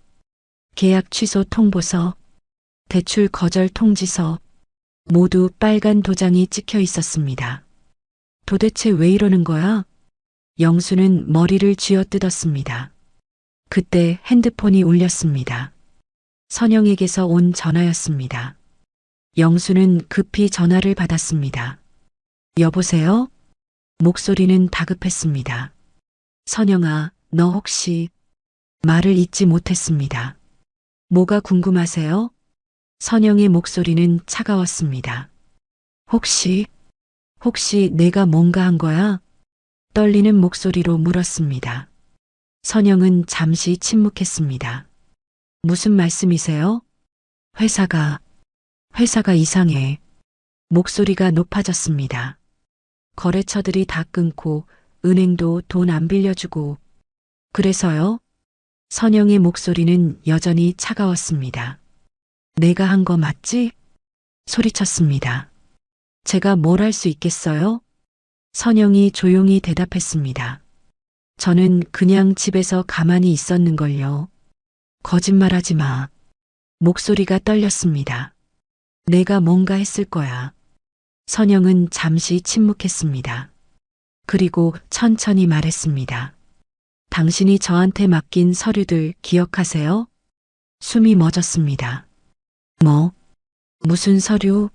계약 취소 통보서, 대출 거절 통지서, 모두 빨간 도장이 찍혀 있었습니다. 도대체 왜 이러는 거야? 영수는 머리를 쥐어뜯었습니다. 그때 핸드폰이 울렸습니다. 선영에게서 온 전화였습니다. 영수는 급히 전화를 받았습니다. 여보세요? 목소리는 다급했습니다. 선영아, 너 혹시... 말을 잇지 못했습니다. 뭐가 궁금하세요? 선영의 목소리는 차가웠습니다. 혹시 내가 뭔가 한 거야? 떨리는 목소리로 물었습니다. 선영은 잠시 침묵했습니다. 무슨 말씀이세요? 회사가 이상해. 목소리가 높아졌습니다. 거래처들이 다 끊고 은행도 돈 안 빌려주고. 그래서요? 선영의 목소리는 여전히 차가웠습니다. 내가 한 거 맞지? 소리쳤습니다. 제가 뭘 할 수 있겠어요? 선영이 조용히 대답했습니다. 저는 그냥 집에서 가만히 있었는걸요. 거짓말하지 마. 목소리가 떨렸습니다. 내가 뭔가 했을 거야. 선영은 잠시 침묵했습니다. 그리고 천천히 말했습니다. 당신이 저한테 맡긴 서류들 기억하세요? 숨이 멎었습니다. 무슨 서류?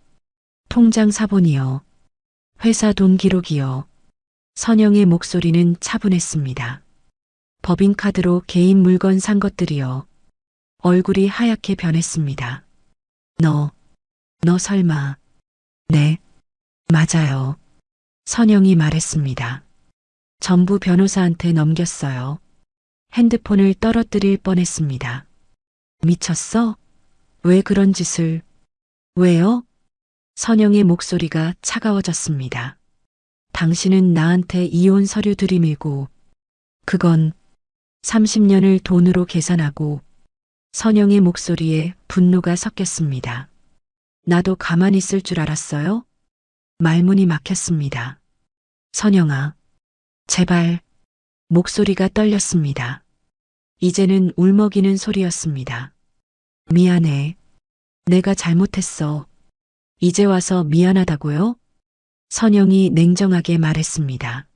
통장 사본이요. 회사 돈 기록이요. 선영의 목소리는 차분했습니다. 법인카드로 개인 물건 산 것들이요. 얼굴이 하얗게 변했습니다. 너 설마... 네, 맞아요. 선영이 말했습니다. 전부 변호사한테 넘겼어요. 핸드폰을 떨어뜨릴 뻔했습니다. 미쳤어? 왜 그런 짓을... 왜요? 선영의 목소리가 차가워졌습니다. 당신은 나한테 이혼 서류 들이밀고 그건 30년을 돈으로 계산하고. 선영의 목소리에 분노가 섞였습니다. 나도 가만히 있을 줄 알았어요? 말문이 막혔습니다. 선영아, 제발. 목소리가 떨렸습니다. 이제는 울먹이는 소리였습니다. 미안해. 내가 잘못했어. 이제 와서 미안하다고요? 선영이 냉정하게 말했습니다.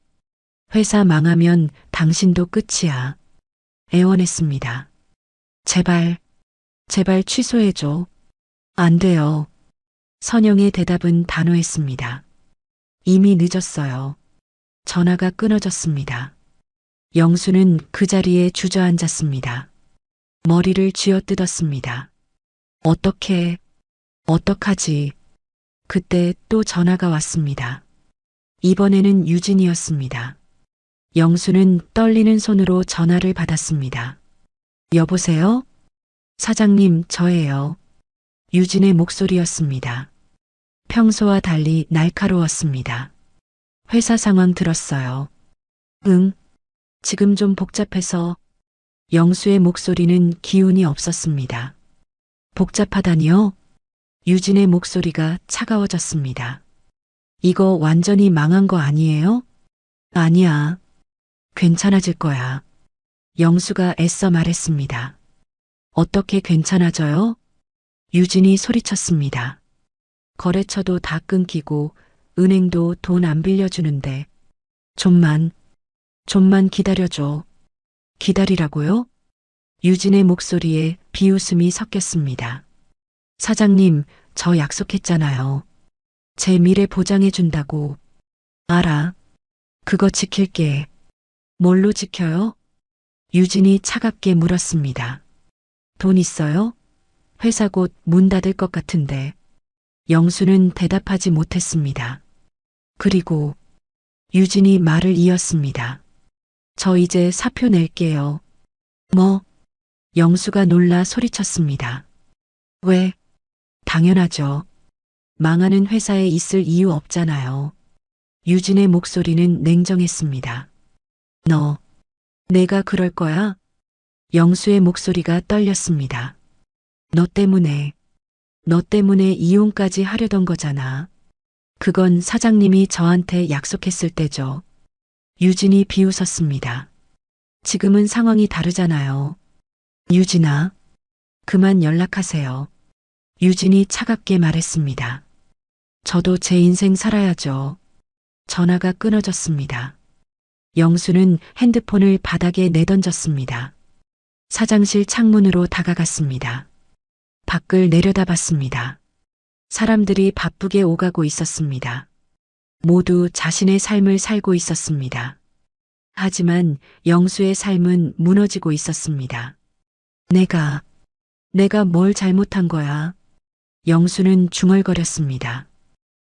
회사 망하면 당신도 끝이야. 애원했습니다. 제발 취소해줘. 안 돼요. 선영의 대답은 단호했습니다. 이미 늦었어요. 전화가 끊어졌습니다. 영수는 그 자리에 주저앉았습니다. 머리를 쥐어뜯었습니다. 어떡하지? 그때 또 전화가 왔습니다. 이번에는 유진이었습니다. 영수는 떨리는 손으로 전화를 받았습니다. 여보세요? 사장님, 저예요. 유진의 목소리였습니다. 평소와 달리 날카로웠습니다. 회사 상황 들었어요. 응, 지금 좀 복잡해서. 영수의 목소리는 기운이 없었습니다. 복잡하다니요? 유진의 목소리가 차가워졌습니다. 이거 완전히 망한 거 아니에요? 아니야. 괜찮아질 거야. 영수가 애써 말했습니다. 어떻게 괜찮아져요? 유진이 소리쳤습니다. 거래처도 다 끊기고 은행도 돈 안 빌려주는데 좀만 기다려줘. 기다리라고요? 유진의 목소리에 비웃음이 섞였습니다. 사장님, 저 약속했잖아요. 제 미래 보장해준다고. 알아. 그거 지킬게. 뭘로 지켜요? 유진이 차갑게 물었습니다. 돈 있어요? 회사 곧 문 닫을 것 같은데. 영수는 대답하지 못했습니다. 그리고 유진이 말을 이었습니다. 저 이제 사표 낼게요. 뭐? 영수가 놀라 소리쳤습니다. 왜? 당연하죠. 망하는 회사에 있을 이유 없잖아요. 유진의 목소리는 냉정했습니다. 너, 내가 그럴 거야? 영수의 목소리가 떨렸습니다. 너 때문에 이혼까지 하려던 거잖아. 그건 사장님이 저한테 약속했을 때죠. 유진이 비웃었습니다. 지금은 상황이 다르잖아요. 유진아, 그만 연락하세요. 유진이 차갑게 말했습니다. 저도 제 인생 살아야죠. 전화가 끊어졌습니다. 영수는 핸드폰을 바닥에 내던졌습니다. 사장실 창문으로 다가갔습니다. 밖을 내려다봤습니다. 사람들이 바쁘게 오가고 있었습니다. 모두 자신의 삶을 살고 있었습니다. 하지만 영수의 삶은 무너지고 있었습니다. 내가 뭘 잘못한 거야? 영수는 중얼거렸습니다.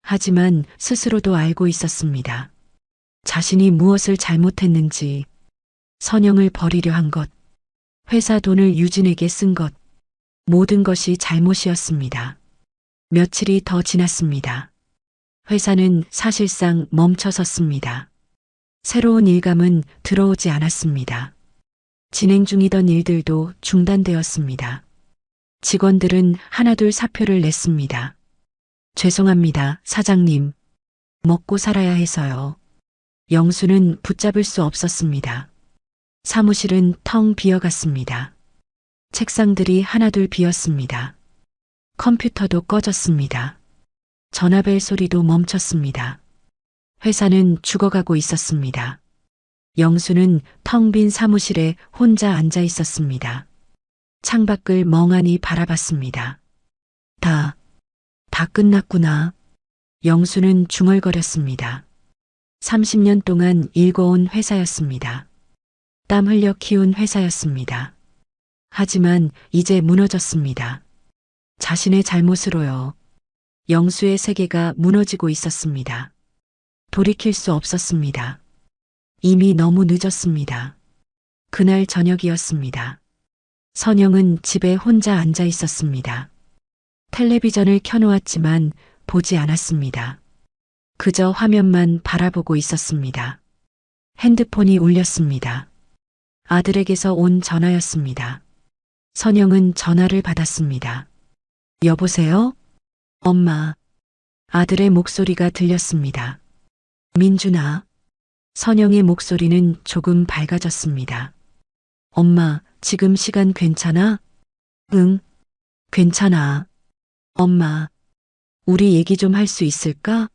하지만 스스로도 알고 있었습니다. 자신이 무엇을 잘못했는지, 선영을 버리려 한 것, 회사 돈을 유진에게 쓴 것, 모든 것이 잘못이었습니다. 며칠이 더 지났습니다. 회사는 사실상 멈춰섰습니다. 새로운 일감은 들어오지 않았습니다. 진행 중이던 일들도 중단되었습니다. 직원들은 하나둘 사표를 냈습니다. 죄송합니다, 사장님. 먹고 살아야 해서요. 영수는 붙잡을 수 없었습니다. 사무실은 텅 비어갔습니다. 책상들이 하나둘 비었습니다. 컴퓨터도 꺼졌습니다. 전화벨 소리도 멈췄습니다. 회사는 죽어가고 있었습니다. 영수는 텅 빈 사무실에 혼자 앉아 있었습니다. 창밖을 멍하니 바라봤습니다. 다 끝났구나. 영수는 중얼거렸습니다. 30년 동안 일궈온 회사였습니다. 땀 흘려 키운 회사였습니다. 하지만 이제 무너졌습니다. 자신의 잘못으로요. 영수의 세계가 무너지고 있었습니다. 돌이킬 수 없었습니다. 이미 너무 늦었습니다. 그날 저녁이었습니다. 선영은 집에 혼자 앉아 있었습니다. 텔레비전을 켜놓았지만 보지 않았습니다. 그저 화면만 바라보고 있었습니다. 핸드폰이 울렸습니다. 아들에게서 온 전화였습니다. 선영은 전화를 받았습니다. 여보세요? 엄마. 아들의 목소리가 들렸습니다. 민준아. 선영의 목소리는 조금 밝아졌습니다. 엄마, 지금 시간 괜찮아? 응, 괜찮아. 엄마, 우리 얘기 좀 할 수 있을까?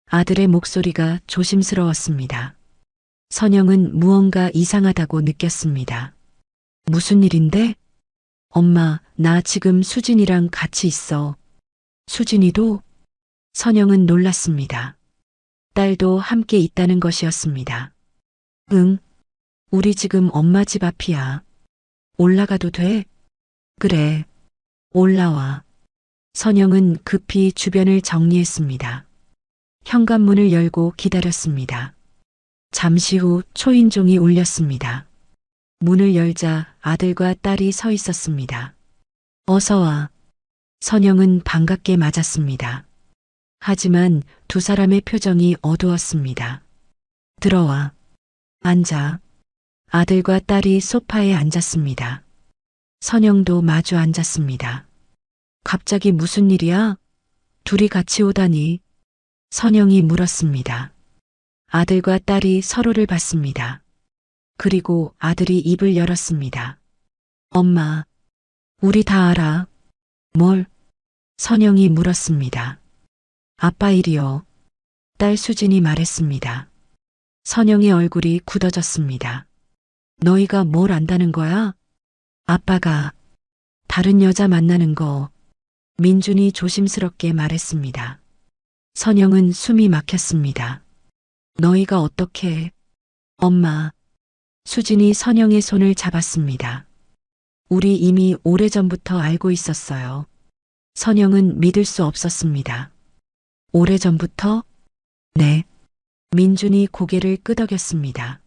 아들의 목소리가 조심스러웠습니다. 선영은 무언가 이상하다고 느꼈습니다. 무슨 일인데? 엄마, 나 지금 수진이랑 같이 있어. 수진이도? 선영은 놀랐습니다. 딸도 함께 있다는 것이었습니다. 응, 우리 지금 엄마 집 앞이야. 올라가도 돼? 그래, 올라와. 선영은 급히 주변을 정리했습니다. 현관문을 열고 기다렸습니다. 잠시 후 초인종이 울렸습니다. 문을 열자 아들과 딸이 서 있었습니다. 어서 와. 선영은 반갑게 맞았습니다. 하지만 두 사람의 표정이 어두웠습니다. 들어와. 앉아. 아들과 딸이 소파에 앉았습니다. 선영도 마주 앉았습니다. 갑자기 무슨 일이야? 둘이 같이 오다니. 선영이 물었습니다. 아들과 딸이 서로를 봤습니다. 그리고 아들이 입을 열었습니다. 엄마, 우리 다 알아. 뭘? 선영이 물었습니다. 아빠 일이요. 딸 수진이 말했습니다. 선영의 얼굴이 굳어졌습니다. 너희가 뭘 안다는 거야? 아빠가 다른 여자 만나는 거. 민준이 조심스럽게 말했습니다. 선영은 숨이 막혔습니다. 너희가 어떻게? 엄마. 수진이 선영의 손을 잡았습니다. 우리 이미 오래전부터 알고 있었어요. 선영은 믿을 수 없었습니다. 오래전부터? 네. 민준이 고개를 끄덕였습니다.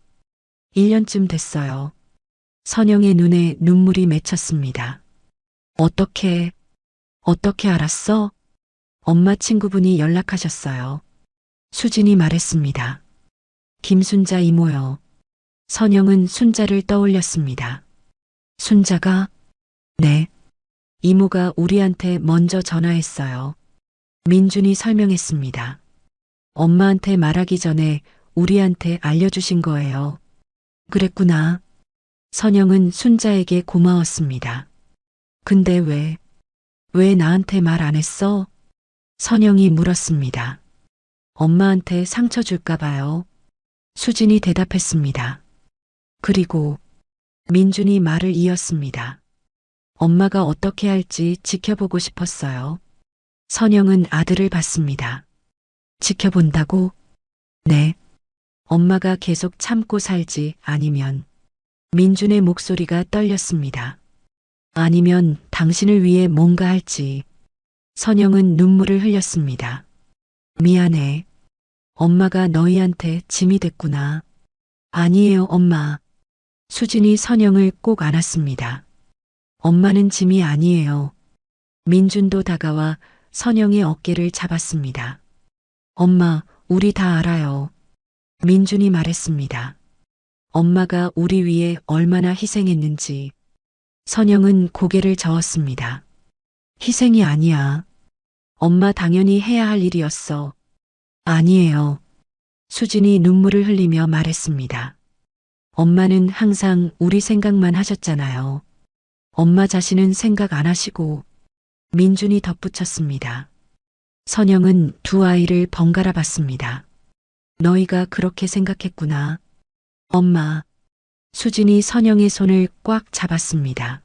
1년쯤 됐어요. 선영의 눈에 눈물이 맺혔습니다. 어떻게 알았어? 엄마 친구분이 연락하셨어요. 수진이 말했습니다. 김순자 이모요. 선영은 순자를 떠올렸습니다. 순자가? 네. 이모가 우리한테 먼저 전화했어요. 민준이 설명했습니다. 엄마한테 말하기 전에 우리한테 알려주신 거예요. 그랬구나. 선영은 순자에게 고마웠습니다. 근데 왜 나한테 말 안 했어? 선영이 물었습니다. 엄마한테 상처 줄까 봐요. 수진이 대답했습니다. 그리고 민준이 말을 이었습니다. 엄마가 어떻게 할지 지켜보고 싶었어요. 선영은 아들을 봤습니다. 지켜본다고? 네. 엄마가 계속 참고 살지 아니면 민준의 목소리가 떨렸습니다. 아니면 당신을 위해 뭔가 할지. 선영은 눈물을 흘렸습니다. 미안해. 엄마가 너희한테 짐이 됐구나. 아니에요, 엄마. 수진이 선영을 꼭 안았습니다. 엄마는 짐이 아니에요. 민준도 다가와 선영의 어깨를 잡았습니다. 엄마, 우리 다 알아요. 민준이 말했습니다. 엄마가 우리 위해 얼마나 희생했는지. 선영은 고개를 저었습니다. 희생이 아니야. 엄마 당연히 해야 할 일이었어. 아니에요. 수진이 눈물을 흘리며 말했습니다. 엄마는 항상 우리 생각만 하셨잖아요. 엄마 자신은 생각 안 하시고. 민준이 덧붙였습니다. 선영은 두 아이를 번갈아 봤습니다. 너희가 그렇게 생각했구나. 엄마. 수진이 선영의 손을 꽉 잡았습니다.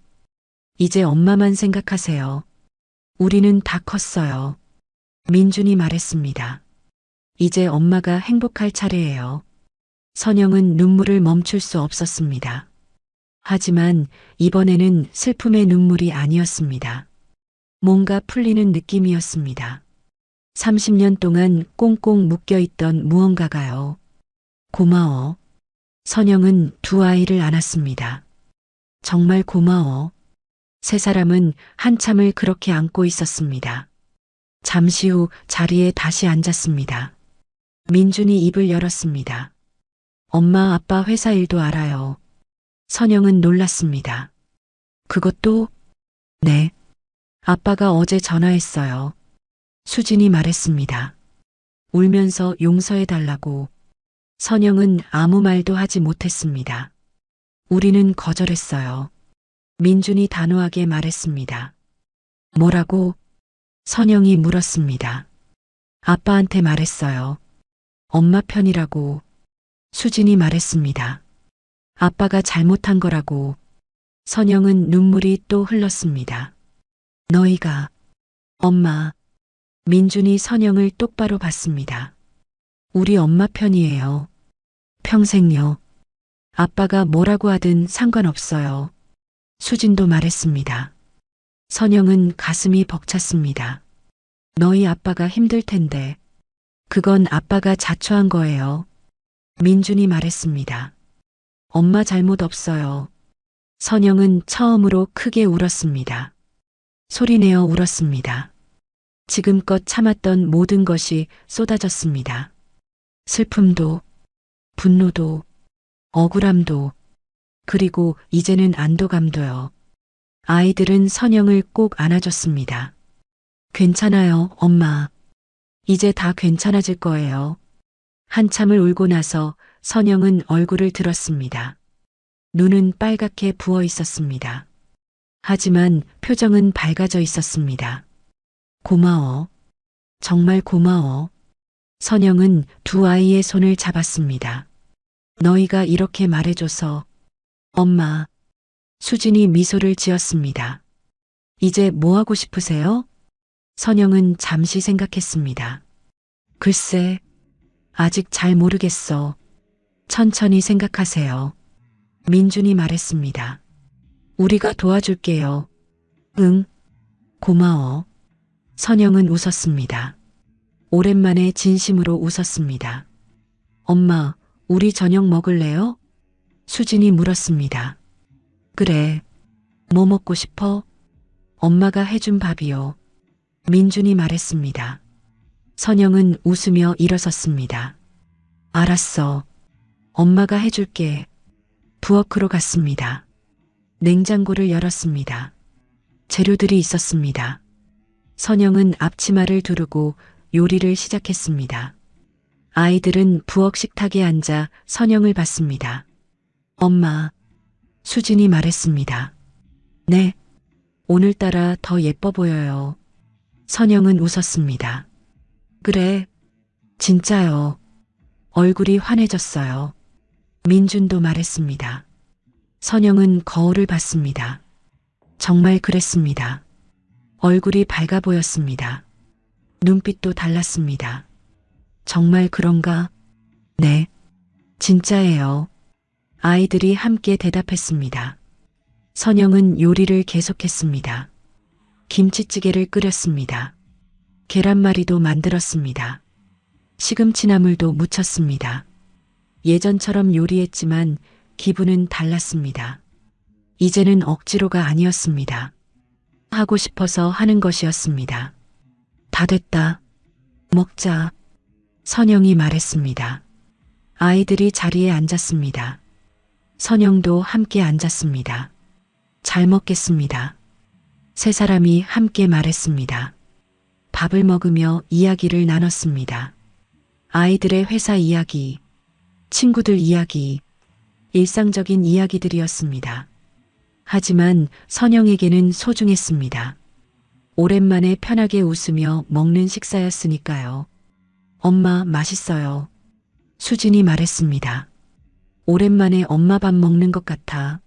이제 엄마만 생각하세요. 우리는 다 컸어요. 민준이 말했습니다. 이제 엄마가 행복할 차례예요. 선영은 눈물을 멈출 수 없었습니다. 하지만 이번에는 슬픔의 눈물이 아니었습니다. 뭔가 풀리는 느낌이었습니다. 30년 동안 꽁꽁 묶여있던 무언가가요. 고마워. 선영은 두 아이를 안았습니다. 정말 고마워. 세 사람은 한참을 그렇게 안고 있었습니다. 잠시 후 자리에 다시 앉았습니다. 민준이 입을 열었습니다. 엄마 아빠 회사 일도 알아요. 선영은 놀랐습니다. 그것도? 네. 아빠가 어제 전화했어요. 수진이 말했습니다. 울면서 용서해달라고. 선영은 아무 말도 하지 못했습니다. 우리는 거절했어요. 민준이 단호하게 말했습니다. 뭐라고? 선영이 물었습니다. 아빠한테 말했어요. 엄마 편이라고. 수진이 말했습니다. 아빠가 잘못한 거라고. 선영은 눈물이 또 흘렀습니다. 너희가. 엄마. 민준이 선영을 똑바로 봤습니다. 우리 엄마 편이에요. 평생요. 아빠가 뭐라고 하든 상관없어요. 수진도 말했습니다. 선영은 가슴이 벅찼습니다. 너희 아빠가 힘들 텐데. 그건 아빠가 자초한 거예요. 민준이 말했습니다. 엄마 잘못 없어요. 선영은 처음으로 크게 울었습니다. 소리내어 울었습니다. 지금껏 참았던 모든 것이 쏟아졌습니다. 슬픔도, 분노도, 억울함도, 그리고 이제는 안도감도요. 아이들은 선영을 꼭 안아줬습니다. 괜찮아요, 엄마. 이제 다 괜찮아질 거예요. 한참을 울고 나서 선영은 얼굴을 들었습니다. 눈은 빨갛게 부어 있었습니다. 하지만 표정은 밝아져 있었습니다. 고마워. 정말 고마워. 선영은 두 아이의 손을 잡았습니다. 너희가 이렇게 말해줘서. 엄마. 수진이 미소를 지었습니다. 이제 뭐 하고 싶으세요? 선영은 잠시 생각했습니다. 글쎄, 아직 잘 모르겠어. 천천히 생각하세요. 민준이 말했습니다. 우리가 도와줄게요. 응, 고마워. 선영은 웃었습니다. 오랜만에 진심으로 웃었습니다. 엄마, 우리 저녁 먹을래요? 수진이 물었습니다. 그래. 뭐 먹고 싶어? 엄마가 해준 밥이요. 민준이 말했습니다. 선영은 웃으며 일어섰습니다. 알았어. 엄마가 해줄게. 부엌으로 갔습니다. 냉장고를 열었습니다. 재료들이 있었습니다. 선영은 앞치마를 두르고 요리를 시작했습니다. 아이들은 부엌 식탁에 앉아 선영을 봤습니다. 엄마, 수진이 말했습니다. 네, 오늘따라 더 예뻐 보여요. 선영은 웃었습니다. 그래, 진짜요. 얼굴이 환해졌어요. 민준도 말했습니다. 선영은 거울을 봤습니다. 정말 그랬습니다. 얼굴이 밝아 보였습니다. 눈빛도 달랐습니다. 정말 그런가? 네, 진짜예요. 아이들이 함께 대답했습니다. 선영은 요리를 계속했습니다. 김치찌개를 끓였습니다. 계란말이도 만들었습니다. 시금치나물도 무쳤습니다. 예전처럼 요리했지만 기분은 달랐습니다. 이제는 억지로가 아니었습니다. 하고 싶어서 하는 것이었습니다. 다 됐다. 먹자. 선영이 말했습니다. 아이들이 자리에 앉았습니다. 선영도 함께 앉았습니다. 잘 먹겠습니다. 세 사람이 함께 말했습니다. 밥을 먹으며 이야기를 나눴습니다. 아이들의 회사 이야기, 친구들 이야기, 일상적인 이야기들이었습니다. 하지만 선영에게는 소중했습니다. 오랜만에 편하게 웃으며 먹는 식사였으니까요. 엄마, 맛있어요. 수진이 말했습니다. 오랜만에 엄마 밥 먹는 것 같아.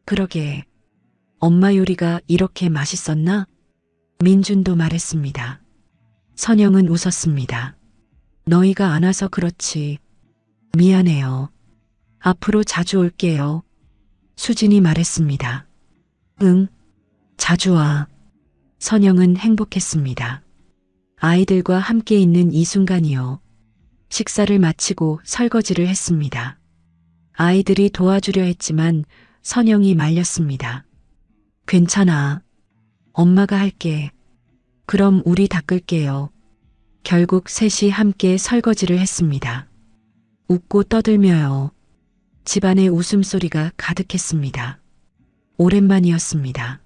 그러게. 엄마 요리가 이렇게 맛있었나? 민준도 말했습니다. 선영은 웃었습니다. 너희가 안 와서 그렇지. 미안해요. 앞으로 자주 올게요. 수진이 말했습니다. 응, 자주 와. 선영은 행복했습니다. 아이들과 함께 있는 이 순간이요. 식사를 마치고 설거지를 했습니다. 아이들이 도와주려 했지만 선영이 말렸습니다. 괜찮아. 엄마가 할게. 그럼 우리 닦을게요. 결국 셋이 함께 설거지를 했습니다. 웃고 떠들며요. 집안에 웃음소리가 가득했습니다. 오랜만이었습니다.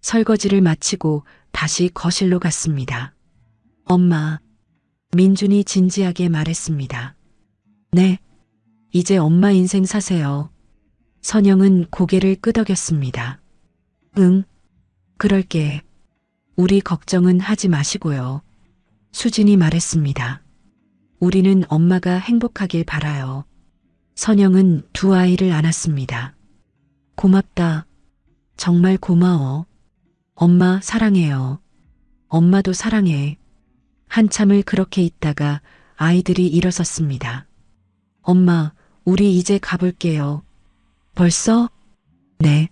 설거지를 마치고 다시 거실로 갔습니다. 엄마, 민준이 진지하게 말했습니다. 네, 이제 엄마 인생 사세요. 선영은 고개를 끄덕였습니다. 응, 그럴게. 우리 걱정은 하지 마시고요. 수진이 말했습니다. 우리는 엄마가 행복하길 바라요. 선영은 두 아이를 안았습니다. 고맙다. 정말 고마워. 엄마 사랑해요. 엄마도 사랑해. 한참을 그렇게 있다가 아이들이 일어섰습니다. 엄마, 우리 이제 가볼게요. 벌써? 네.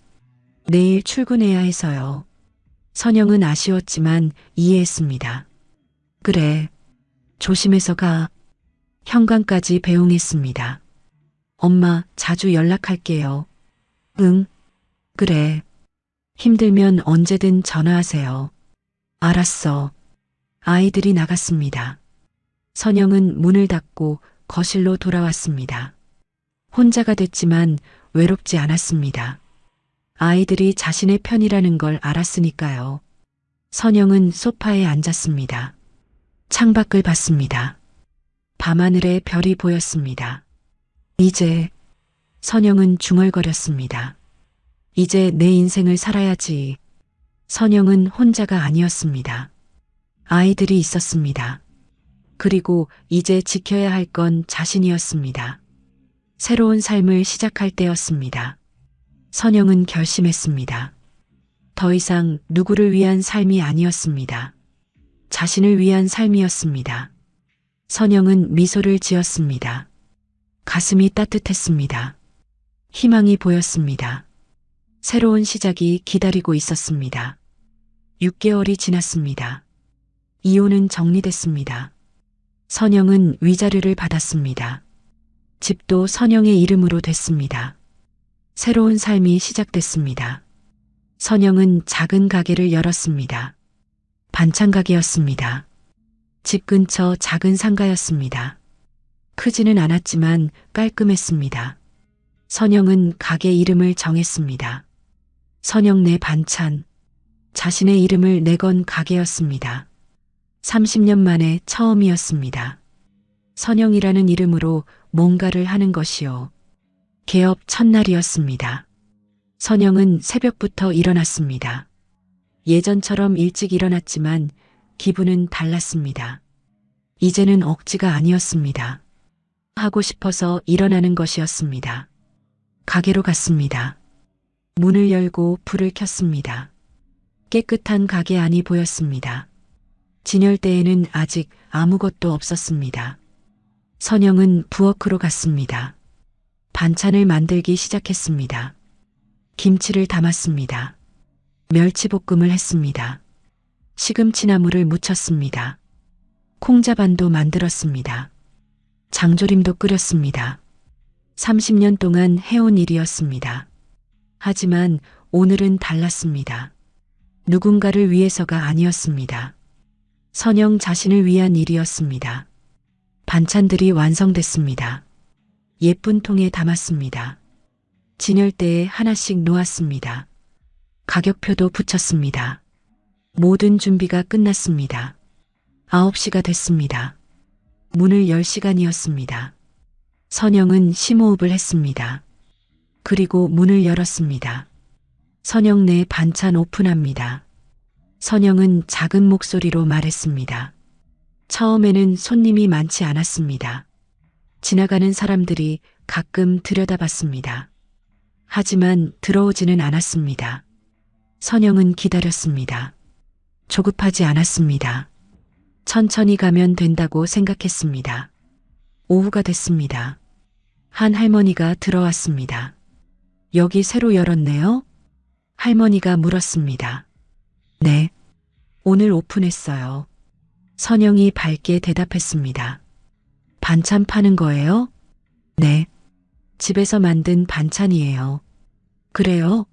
내일 출근해야 해서요. 선영은 아쉬웠지만 이해했습니다. 그래. 조심해서 가. 현관까지 배웅했습니다. 엄마, 자주 연락할게요. 응. 그래. 힘들면 언제든 전화하세요. 알았어. 아이들이 나갔습니다. 선영은 문을 닫고 거실로 돌아왔습니다. 혼자가 됐지만 외롭지 않았습니다. 아이들이 자신의 편이라는 걸 알았으니까요. 선영은 소파에 앉았습니다. 창밖을 봤습니다. 밤하늘에 별이 보였습니다. 이제 선영은 중얼거렸습니다. 이제 내 인생을 살아야지. 선영은 혼자가 아니었습니다. 아이들이 있었습니다. 그리고 이제 지켜야 할 건 자신이었습니다. 새로운 삶을 시작할 때였습니다. 선영은 결심했습니다. 더 이상 누구를 위한 삶이 아니었습니다. 자신을 위한 삶이었습니다. 선영은 미소를 지었습니다. 가슴이 따뜻했습니다. 희망이 보였습니다. 새로운 시작이 기다리고 있었습니다. 6개월이 지났습니다. 이혼은 정리됐습니다. 선영은 위자료를 받았습니다. 집도 선영의 이름으로 됐습니다. 새로운 삶이 시작됐습니다. 선영은 작은 가게를 열었습니다. 반찬 가게였습니다. 집 근처 작은 상가였습니다. 크지는 않았지만 깔끔했습니다. 선영은 가게 이름을 정했습니다. 선영네 반찬. 자신의 이름을 내건 가게였습니다. 30년 만에 처음이었습니다. 선영이라는 이름으로 뭔가를 하는 것이요. 개업 첫날이었습니다. 선영은 새벽부터 일어났습니다. 예전처럼 일찍 일어났지만 기분은 달랐습니다. 이제는 억지가 아니었습니다. 하고 싶어서 일어나는 것이었습니다. 가게로 갔습니다. 문을 열고 불을 켰습니다. 깨끗한 가게 안이 보였습니다. 진열대에는 아직 아무것도 없었습니다. 선영은 부엌으로 갔습니다. 반찬을 만들기 시작했습니다. 김치를 담았습니다. 멸치볶음을 했습니다. 시금치나물을 무쳤습니다. 콩자반도 만들었습니다. 장조림도 끓였습니다. 30년 동안 해온 일이었습니다. 하지만 오늘은 달랐습니다. 누군가를 위해서가 아니었습니다. 선영 자신을 위한 일이었습니다. 반찬들이 완성됐습니다. 예쁜 통에 담았습니다. 진열대에 하나씩 놓았습니다. 가격표도 붙였습니다. 모든 준비가 끝났습니다. 9시가 됐습니다. 문을 열 시간이었습니다. 선영은 심호흡을 했습니다. 그리고 문을 열었습니다. 선영네 반찬 오픈합니다. 선영은 작은 목소리로 말했습니다. 처음에는 손님이 많지 않았습니다. 지나가는 사람들이 가끔 들여다봤습니다. 하지만 들어오지는 않았습니다. 선영은 기다렸습니다. 조급하지 않았습니다. 천천히 가면 된다고 생각했습니다. 오후가 됐습니다. 한 할머니가 들어왔습니다. 여기 새로 열었네요? 할머니가 물었습니다. 네, 오늘 오픈했어요. 선영이 밝게 대답했습니다. 반찬 파는 거예요? 네, 집에서 만든 반찬이에요. 그래요?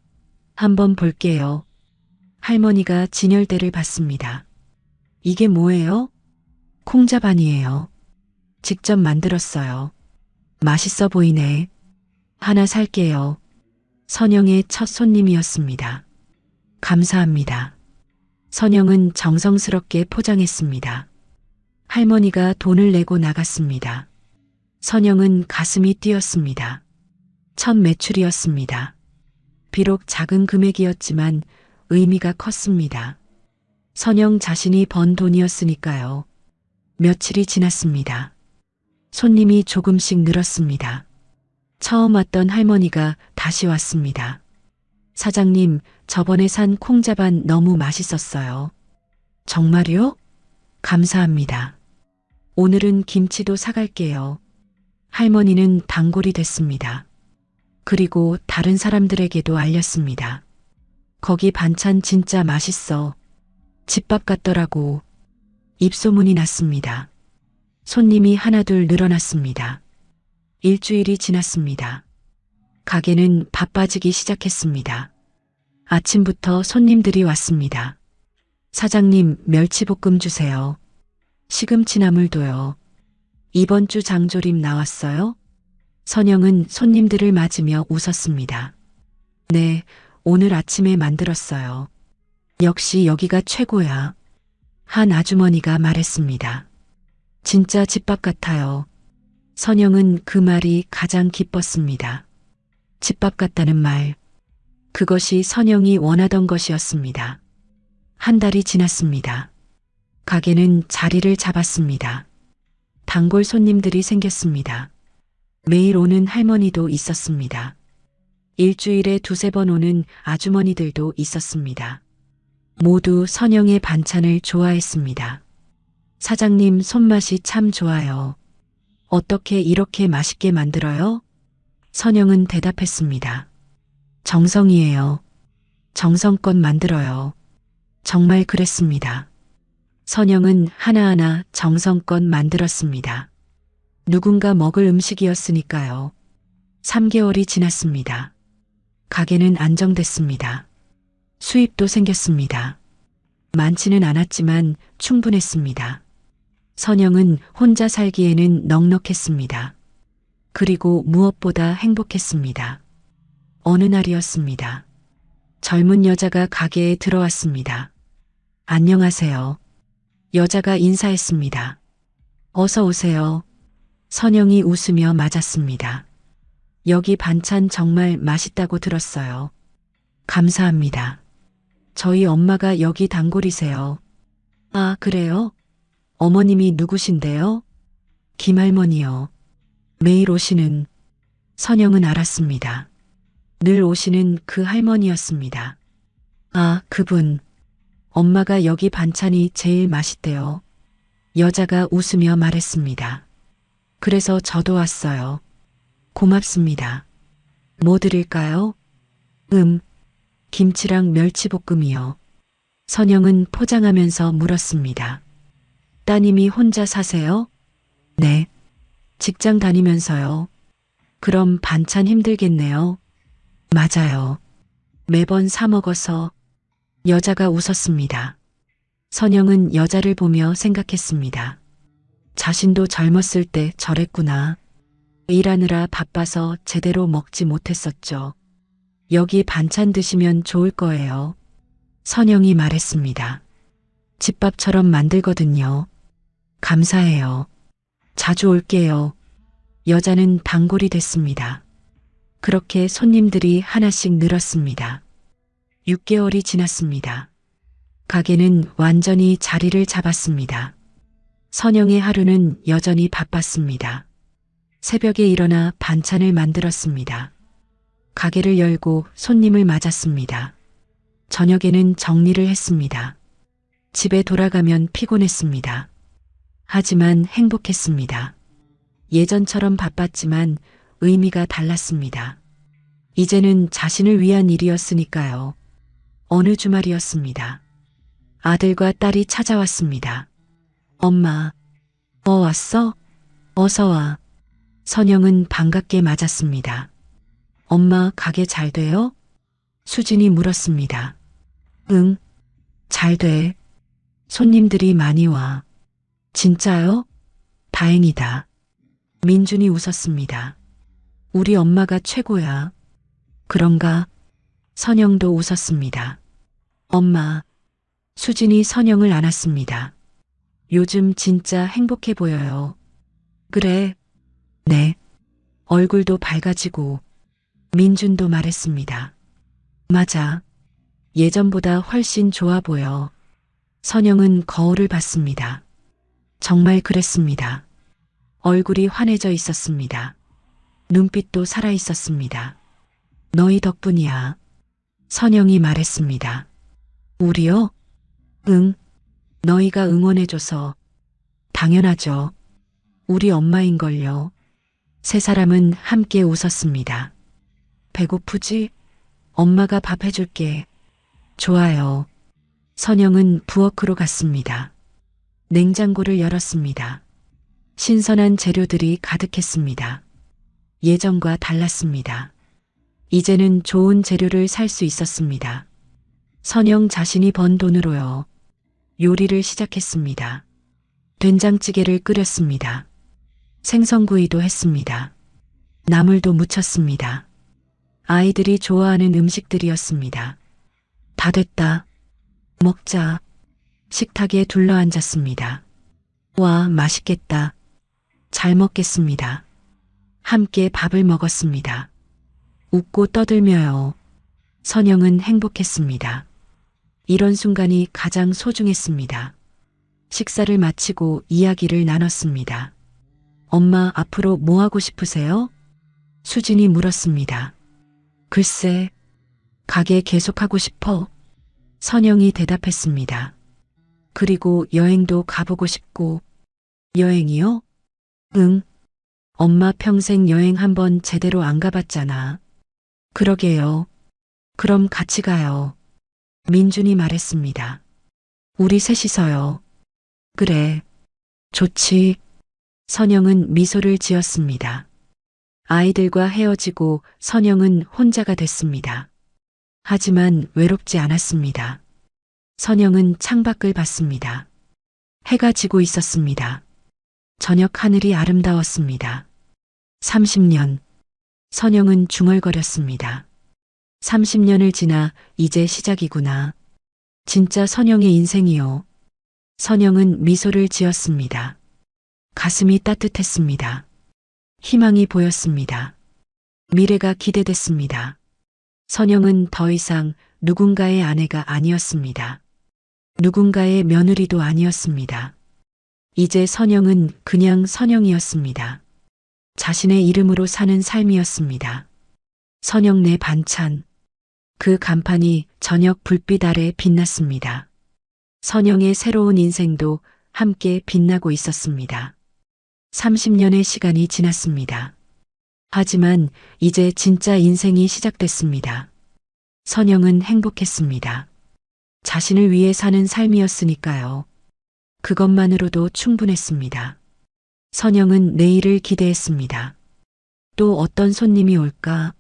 한번 볼게요. 할머니가 진열대를 봤습니다. 이게 뭐예요? 콩자반이에요. 직접 만들었어요. 맛있어 보이네. 하나 살게요. 선영의 첫 손님이었습니다. 감사합니다. 선영은 정성스럽게 포장했습니다. 할머니가 돈을 내고 나갔습니다. 선영은 가슴이 뛰었습니다. 첫 매출이었습니다. 비록 작은 금액이었지만 의미가 컸습니다. 선영 자신이 번 돈이었으니까요. 며칠이 지났습니다. 손님이 조금씩 늘었습니다. 처음 왔던 할머니가 다시 왔습니다. 사장님, 저번에 산 콩자반 너무 맛있었어요. 정말요? 감사합니다. 오늘은 김치도 사갈게요. 할머니는 단골이 됐습니다. 그리고 다른 사람들에게도 알렸습니다. 거기 반찬 진짜 맛있어. 집밥 같더라고. 입소문이 났습니다. 손님이 하나둘 늘어났습니다. 일주일이 지났습니다. 가게는 바빠지기 시작했습니다. 아침부터 손님들이 왔습니다. 사장님, 멸치볶음 주세요. 시금치나물도요. 이번 주 장조림 나왔어요? 선영은 손님들을 맞으며 웃었습니다. 네, 오늘 아침에 만들었어요. 역시 여기가 최고야. 한 아주머니가 말했습니다. 진짜 집밥 같아요. 선영은 그 말이 가장 기뻤습니다. 집밥 같다는 말. 그것이 선영이 원하던 것이었습니다. 한 달이 지났습니다. 가게는 자리를 잡았습니다. 단골 손님들이 생겼습니다. 매일 오는 할머니도 있었습니다. 일주일에 두세 번 오는 아주머니들도 있었습니다. 모두 선영의 반찬을 좋아했습니다. 사장님 손맛이 참 좋아요. 어떻게 이렇게 맛있게 만들어요? 선영은 대답했습니다. 정성이에요. 정성껏 만들어요. 정말 그랬습니다. 선영은 하나하나 정성껏 만들었습니다. 누군가 먹을 음식이었으니까요. 3개월이 지났습니다. 가게는 안정됐습니다. 수입도 생겼습니다. 많지는 않았지만 충분했습니다. 선영은 혼자 살기에는 넉넉했습니다. 그리고 무엇보다 행복했습니다. 어느 날이었습니다. 젊은 여자가 가게에 들어왔습니다. 안녕하세요. 여자가 인사했습니다. 어서 오세요. 선영이 웃으며 맞았습니다. 여기 반찬 정말 맛있다고 들었어요. 감사합니다. 저희 엄마가 여기 단골이세요. 아, 그래요? 어머님이 누구신데요? 김할머니요. 매일 오시는. 선영은 알았습니다. 늘 오시는 그 할머니였습니다. 아, 그분. 엄마가 여기 반찬이 제일 맛있대요. 여자가 웃으며 말했습니다. 그래서 저도 왔어요. 고맙습니다. 뭐 드릴까요? 김치랑 멸치볶음이요. 선영은 포장하면서 물었습니다. 따님이 혼자 사세요? 네. 직장 다니면서요. 그럼 반찬 힘들겠네요. 맞아요. 매번 사 먹어서. 여자가 웃었습니다. 선영은 여자를 보며 생각했습니다. 자신도 젊었을 때 저랬구나. 일하느라 바빠서 제대로 먹지 못했었죠. 여기 반찬 드시면 좋을 거예요. 선영이 말했습니다. 집밥처럼 만들거든요. 감사해요. 자주 올게요. 여자는 단골이 됐습니다. 그렇게 손님들이 하나씩 늘었습니다. 6개월이 지났습니다. 가게는 완전히 자리를 잡았습니다. 선영의 하루는 여전히 바빴습니다. 새벽에 일어나 반찬을 만들었습니다. 가게를 열고 손님을 맞았습니다. 저녁에는 정리를 했습니다. 집에 돌아가면 피곤했습니다. 하지만 행복했습니다. 예전처럼 바빴지만 의미가 달랐습니다. 이제는 자신을 위한 일이었으니까요. 어느 주말이었습니다. 아들과 딸이 찾아왔습니다. 엄마, 왔어? 어서 와. 선영은 반갑게 맞았습니다. 엄마 가게 잘 돼요? 수진이 물었습니다. 응, 잘 돼. 손님들이 많이 와. 진짜요? 다행이다. 민준이 웃었습니다. 우리 엄마가 최고야. 그런가? 선영도 웃었습니다. 엄마. 수진이 선영을 안았습니다. 요즘 진짜 행복해 보여요. 그래. 네. 얼굴도 밝아지고. 민준도 말했습니다. 맞아. 예전보다 훨씬 좋아 보여. 선영은 거울을 봤습니다. 정말 그랬습니다. 얼굴이 환해져 있었습니다. 눈빛도 살아 있었습니다. 너희 덕분이야. 선영이 말했습니다. 우리요? 응. 너희가 응원해줘서. 당연하죠. 우리 엄마인걸요. 세 사람은 함께 웃었습니다. 배고프지? 엄마가 밥 해줄게. 좋아요. 선영은 부엌으로 갔습니다. 냉장고를 열었습니다. 신선한 재료들이 가득했습니다. 예전과 달랐습니다. 이제는 좋은 재료를 살 수 있었습니다. 선영 자신이 번 돈으로요. 요리를 시작했습니다. 된장찌개를 끓였습니다. 생선구이도 했습니다. 나물도 무쳤습니다. 아이들이 좋아하는 음식들이었습니다. 다 됐다. 먹자. 식탁에 둘러앉았습니다. 와, 맛있겠다. 잘 먹겠습니다. 함께 밥을 먹었습니다. 웃고 떠들며요. 선영은 행복했습니다. 이런 순간이 가장 소중했습니다. 식사를 마치고 이야기를 나눴습니다. 엄마, 앞으로 뭐 하고 싶으세요? 수진이 물었습니다. 글쎄, 가게 계속하고 싶어. 선영이 대답했습니다. 그리고 여행도 가보고 싶고. 여행이요? 응. 엄마 평생 여행 한번 제대로 안 가봤잖아. 그러게요. 그럼 같이 가요. 민준이 말했습니다. 우리 셋이서요. 그래. 좋지. 선영은 미소를 지었습니다. 아이들과 헤어지고 선영은 혼자가 됐습니다. 하지만 외롭지 않았습니다. 선영은 창밖을 봤습니다. 해가 지고 있었습니다. 저녁 하늘이 아름다웠습니다. 30년. 선영은 중얼거렸습니다. 30년을 지나 이제 시작이구나. 진짜 선영의 인생이요. 선영은 미소를 지었습니다. 가슴이 따뜻했습니다. 희망이 보였습니다. 미래가 기대됐습니다. 선영은 더 이상 누군가의 아내가 아니었습니다. 누군가의 며느리도 아니었습니다. 이제 선영은 그냥 선영이었습니다. 자신의 이름으로 사는 삶이었습니다. 선영 내 반찬. 그 간판이 저녁 불빛 아래 빛났습니다. 선영의 새로운 인생도 함께 빛나고 있었습니다. 30년의 시간이 지났습니다. 하지만 이제 진짜 인생이 시작됐습니다. 선영은 행복했습니다. 자신을 위해 사는 삶이었으니까요. 그것만으로도 충분했습니다. 선영은 내일을 기대했습니다. 또 어떤 손님이 올까?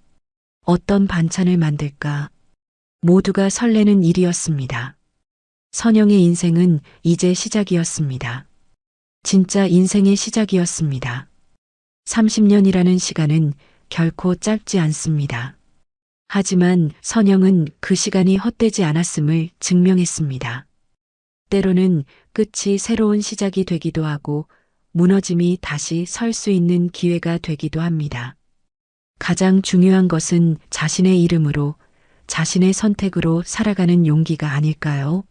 어떤 반찬을 만들까? 모두가 설레는 일이었습니다. 선영의 인생은 이제 시작이었습니다. 진짜 인생의 시작이었습니다. 30년이라는 시간은 결코 짧지 않습니다. 하지만 선영은 그 시간이 헛되지 않았음을 증명했습니다. 때로는 끝이 새로운 시작이 되기도 하고 무너짐이 다시 설 수 있는 기회가 되기도 합니다. 가장 중요한 것은 자신의 이름으로, 자신의 선택으로 살아가는 용기가 아닐까요?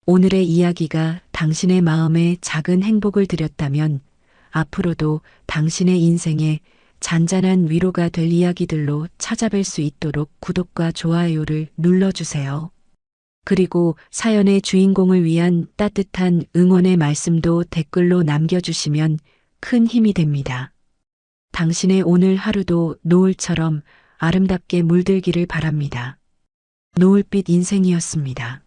오늘의 이야기가 당신의 마음에 작은 행복을 드렸다면 앞으로도 당신의 인생에 잔잔한 위로가 될 이야기들로 찾아뵐 수 있도록 구독과 좋아요를 눌러주세요. 그리고 사연의 주인공을 위한 따뜻한 응원의 말씀도 댓글로 남겨주시면 큰 힘이 됩니다. 당신의 오늘 하루도 노을처럼 아름답게 물들기를 바랍니다. 노을빛 인생이었습니다.